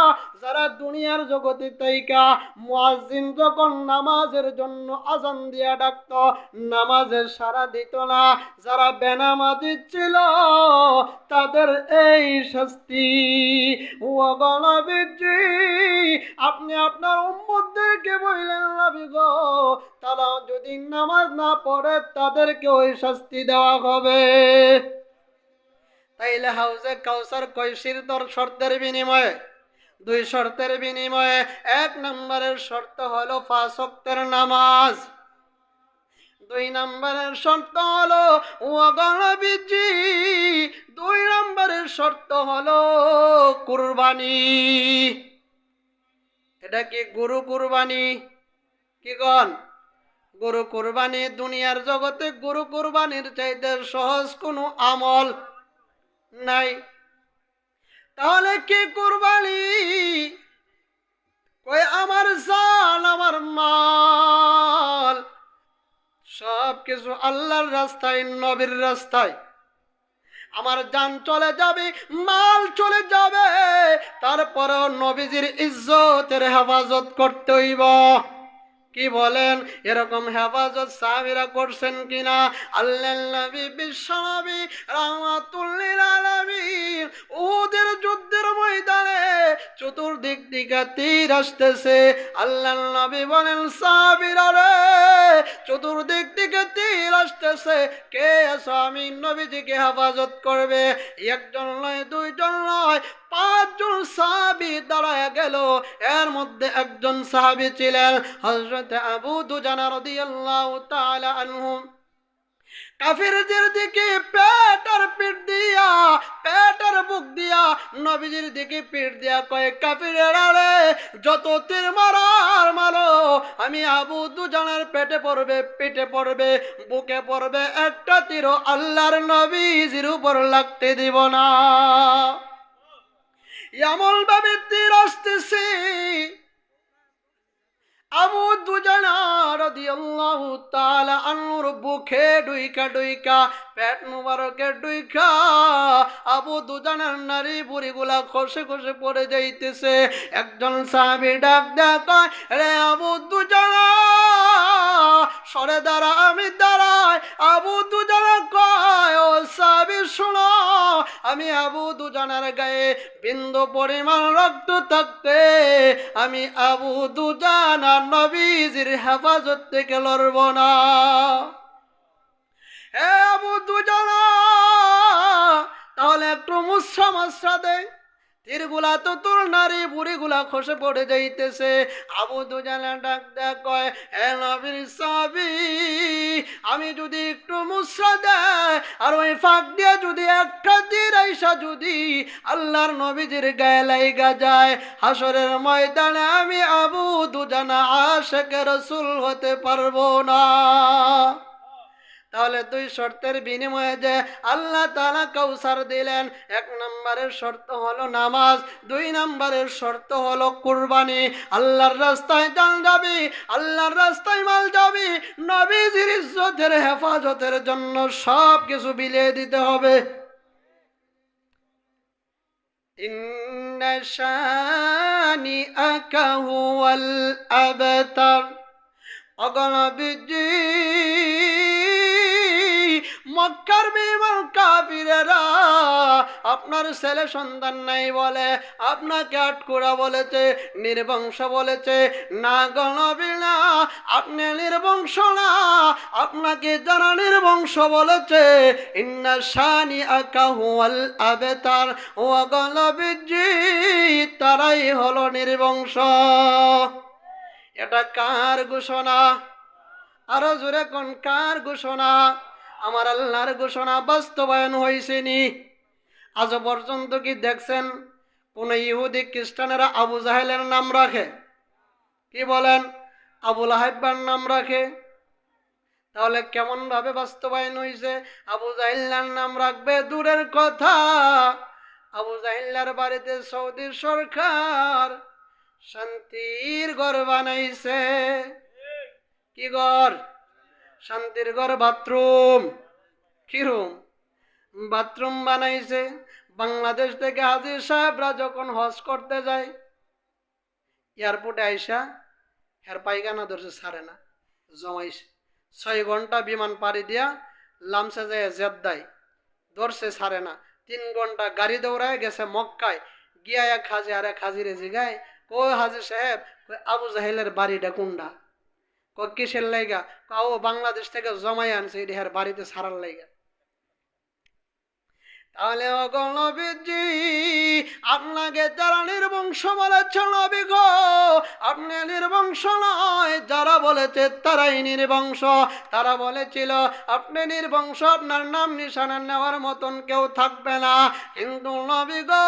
যারা দুনিয়ার জগতে তাইকা মুয়াজ্জিন যখন নামাজের জন্য আজান দিয়া ডাকতো, নামাজের সাড়া দিত না, যারা বেনামাজি ছিল তাদের এই শাস্তি। ও নবীজি, আপনি আপনার উম্মতদেরকে বললেন নবী গো, তারা যদি নামাজ না পড়ে তাদেরকে ওই শাস্তি দেওয়া হবে। তাইলে হাউজে কাউসার কয়সির শর্তের বিনিময়ে? 2 শর্তের বিনিময়ে। 1 নম্বরের শর্ত হলো 5 ওয়াক্তের নামাজ। 2 নম্বরের শর্ত হলো ও নবীজি, 2 নম্বরের শর্ত হলো কুরবানি। এটা কি গরু কুরবানি? কি গন? গরু কুরবানি। দুনিয়ার জগতে গরু কুরবানির চাইতে সহজ কোনো আমল নাই। তাহলে কি কুরবানি? কই আমার জান, আমার মাল সব কিছু আল্লাহর রাস্তায়, নবীর রাস্তায়। আমার জান চলে যাবে, মাল চলে যাবে, তারপরেও নবীজির ইজ্জতের হেফাজত করতে হইব। কি বলেন? এরকম হেফাজত সাহাবীরা করছেন কিনা? আল্লাহর নবী বিশ্বনবী রাহমাতুল লিল আলামিন উহুদের যুদ্ধের ময়দানে চতুর্দিক থেকে তীর আসতেছে। আল্লাহর নবী বলেন, সাহাবীরা রে, চতুর্দিক থেকে তীর আসতেছে, কে আছো আমি নবীজিকে হেফাজত করবে? একজন নয়, 2 জন নয়, 5 জন সাহাবী দাঁড়ায় গেল। এর মধ্যে একজন সাহাবী ছিলেন হযরত আবু দুজানা রাদিয়াল্লাহু তাআলা আনহু। কাফিরদের দিকে পেটের পিঠ দিয়া, পেটের বুক দিয়া নবীজির দিকে পিঠ দিয়া কয়, কাফিরেরা রে, যত তীর মারার মারো, আমি আবু দুজানার পেটে পড়বে, পিঠে পড়বে, বুকে পড়বে, একটা তীরও আল্লাহর নবীজির উপর লাগতে দিব না। এমন ভাবে তীর আসতেছে, আবু দুজানা রাদিয়াল্লাহু তাআলা আনহুর বুকে ডুইকা ডুইকা পেট মুবারকে ডুইকা আবু দুজানার নারী বুড়িগুলা খসে খসে পড়ে যাইতেছে। একজন সাহাবী ডাক ডাক, রে আবু দুজানা সরে দাঁড়া, আমি দাঁড়াই। আবু দুজানা কয়, ও সাহাবী শোনো, আমি আবু দুজানার গায়ে বিন্দু পরিমাণ রক্ত থাকতে আমি আবু দুজানা নবীজির হেফাজত থেকে লড়ব না। হে আবু দুজানা, তাহলে একটু মুসরা মাসরা দে, তীরগুলা তো তোর নারী বুড়িগুলা খসে পড়ে যাইতেছে। আবু দুজানা ডাক ডাক কয়, হে নবীর সাহাবী, আমি যদি একটু মুসরা দেয় আর ওই ফাঁক দিয়ে যদি একটা তীর আইসা যদি আল্লাহর নবীজির গায়ে লাইগা যায়, হাসরের ময়দানে আমি আবু দুজানা আশিকে রাসূল হতে পারবো না। তাহলে দুই শর্তের বিনিময়ে যে আল্লাহ তাআলা কাউসার দিলেন, এক নম্বরের শর্ত হলো নামাজ, দুই নম্বরের শর্ত হলো কুরবানি। আল্লাহর রাস্তায় জান যাবি, আল্লাহর রাস্তায় মাল যাবি, নবীজির ইজ্জতের হেফাজতের জন্য সব কিছু বিলিয়ে দিতে হবে। ইন্না শানিআকা হুয়াল আবতার। অগণবিজি মক্কার বিমান কাফিরেরা আপনার ছেলে সন্তান নাই বলে আপনাকে আটকুরা বলেছে, নির্বংশ বলেছে। না গণবি না, আপনি নির্বংশ না, আপনাকে যারা নির্বংশ বলেছে, ইন্না শানিআকা হুয়াল আবতার, ও গণবিজি তারাই হলো নির্বংশ। এটা কার ঘোষণা? আরো জোরে কোন কার ঘোষণা? আমার আল্লাহর ঘোষণা বাস্তবায়ন হয়েছে নি? আজ পর্যন্ত কি দেখছেন কোন ইহুদি খ্রিস্টানেরা আবু জাহেলের নাম রাখে? কি বলেন? আবু লাহাবের নাম রাখে। তাহলে কেমন ভাবে বাস্তবায়ন হয়েছে? আবু জাহেলের নাম রাখবে দূরের কথা, আবু জাহেলের বাড়িতে সৌদি সরকার শান্তির ঘর বানাইছে। কি ঘর? শান্তির ঘর, বাথরুম। কি রুম? বাথরুম বানাইছে। বাংলাদেশ থেকে হাজির সাহেবরা যখন হজ করতে যায়, এয়ারপোর্টে আইসা হের পায়খানা ধরছে, ছাড়ে না, জমাইছে। 6 ঘন্টা বিমান পাড়ি দিয়া লামসে যায় জেদ্দায়, ধরছে, ছাড়ে না। 3 ঘন্টা গাড়ি দৌড়ায় গেছে মক্কায়, গিয়া এক হাজি আর এক হাজিরে জিগায়, ও হাজি সাহেব, আবু জাহেলের বাড়িটা কোনটা? কিসের লাইগা? ও বাংলাদেশ থেকে জমাই আনছে, এটা হের বাড়িতে ছাড়ার লাইগা। তাহলে নবীজি আপনাকে যারা নির্বংশ বলেছে, নবী গো আপনি নির্বংশ নয়, যারা বলেছে তারাই নির্বংশ। তারা বলেছিল আপনি নির্বংশ, আপনার নাম নিশানা নেওয়ার মতন কেউ থাকবে না। কিন্তু নবী গো,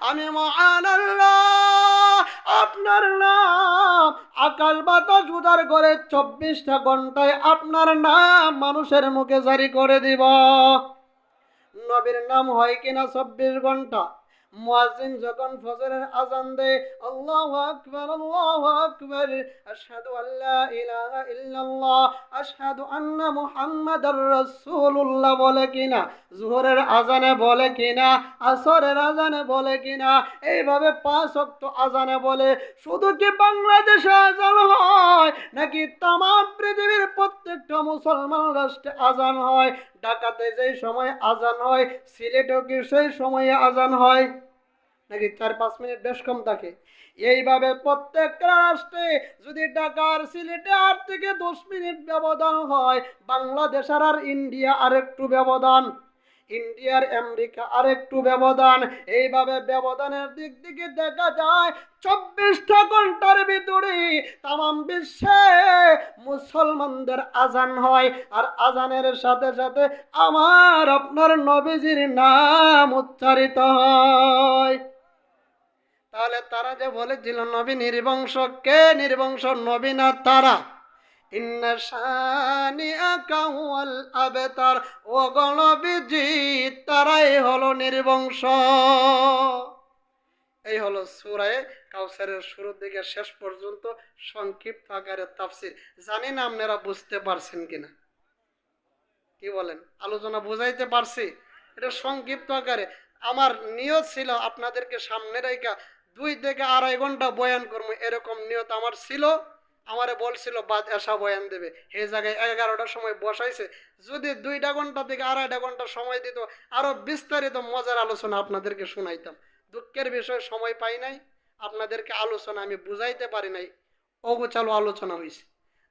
আমি মহান আল্লাহ আপনার নাম আকাশ বাতাস উদার করে 24টা ঘন্টায় আপনার নাম মানুষের মুখে জারি করে দিব। নবীর নাম হয় কিনা 24 ঘন্টা? মুয়াজ্জিন যখন ফজরের আযান দেয়, আল্লাহু আকবার, আল্লাহু আকবার, আশহাদু আল্লা ইলাহা ইল্লাল্লাহ, আশহাদু আন্না মুহাম্মাদার রাসূলুল্লাহ বলে কিনা, যোহরের আযানে বলে কিনা, আসরের আযানে বলে কিনা, এইভাবে 5 ওয়াক্ত আযানে বলে। শুধু কি বাংলাদেশে আযান হয় নাকি তাম পৃথিবীর প্রত্যেকটা মুসলমান রাষ্ট্রে আযান হয়? ঢাকাতে যে সময় আযান হয়, সিলেটেও কি সেই সময়ে আযান হয় নাকি 4-5 মিনিট বেশ কম থাকে? এইভাবে প্রত্যেকটা রাষ্ট্রে যদি ঢাকার সিলেটে 8 থেকে 10 মিনিট ব্যবধান হয়, বাংলাদেশ আর ইন্ডিয়া আরেকটু ব্যবধান, ইন্ডিয়ার আমেরিকা আরেকটু ব্যবধান। এইভাবে ব্যবধানের দিক থেকে দেখা যায় 24টা ঘন্টার ভিতরে তাম বিশ্বে মুসলমানদের আজান হয়, আর আজানের সাথে সাথে আমার আপনার নবীজির নাম উচ্চারিত হয়। তাহলে তারা যে বলেছিল নবী নির্বংশ, কে নির্বংশ? নবী না তারা? ইন্না শানিআকা হুয়াল আবতার, ও নবীজি তারাই হলো নির্বংশ। এই হলো সূরা কাউসারের শুরুর দিকে শেষ পর্যন্ত সংক্ষিপ্ত আকারে তাফসীর। জানি না আপনারা বুঝতে পারছেন কিনা, কি বলেন? আলোচনা বুঝাইতে পারছি? এটা সংক্ষিপ্ত আকারে। আমার নিয়ত ছিল আপনাদেরকে সামনে রেখা 2 থেকে 2.5 ঘন্টা বয়ান করবো, এরকম নিয়ত আমার ছিল। আমারে বলছিল বাদ এসা বয়ান দেবে, এই জায়গায় 11টার সময় বসাইছে। যদি 2 ঘন্টা থেকে 2.5 ঘন্টা সময় দিত, আরো বিস্তারিত মজার আলোচনা আপনাদেরকে শুনাইতাম। দুঃখের বিষয় সময় পাই নাই, আপনাদেরকে আলোচনা আমি বুঝাইতে পারি নাই, অগোছালো আলোচনা হয়েছে।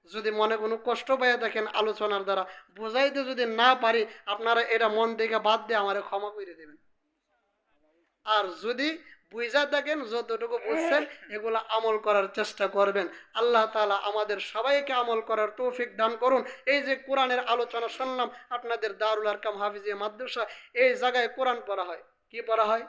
যদি মনে কোনো কষ্ট পেয়ে দেখেন আলোচনার দ্বারা বুঝাইতে যদি না পারি, আপনারা এটা মন থেকে বাদ দিয়ে আমারে ক্ষমা করে দেবেন। আর যদি বুঝা থাকেন, যতটুকু বুঝছেন এগুলো আমল করার চেষ্টা করবেন। আল্লাহ তাআলা আমাদের সবাইকে আমল করার তৌফিক দান করুন। এই যে কোরআনের আলোচনা শুনলাম আপনাদের দারুল আরকাম হাফিজিয়া মাদ্রাসা, এই জায়গায় কোরআন পড়া হয়। কি পড়া হয়?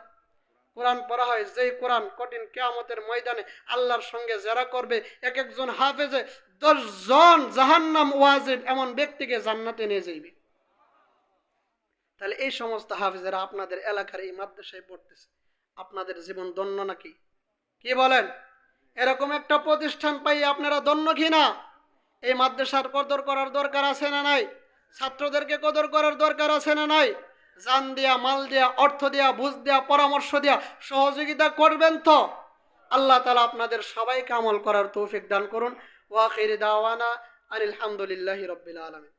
কোরআন পড়া হয়। যেই কোরআন কঠিন কিয়ামতের ময়দানে আল্লাহর সঙ্গে যারা করবে, এক একজন হাফেজে 10 জন জাহান্নাম ওয়াজিব এমন ব্যক্তিকে জান্নাতে নিয়ে যাইবে। তাহলে এই সমস্ত হাফেজেরা আপনাদের এলাকার এই মাদ্রাসায় পড়তেছে, আপনাদের জীবন ধন্য নাকি? কি বলেন? এরকম একটা প্রতিষ্ঠান পাই আপনারা ধন্য কিনা? এই মাদ্রাসার কদর করার দরকার আছে না নাই? ছাত্রদেরকে কদর করার দরকার আছে না নাই? জান দিয়া, মাল দিয়া, অর্থ দিয়া, বুঝ দিয়া, পরামর্শ দিয়া সহযোগিতা করবেন তো? আল্লাহ তাআলা আপনাদের সবাইকে আমল করার তৌফিক দান করুন। ওয়া আখির দাওয়ানা আলহামদুলিল্লাহি রাব্বিল আলামিন।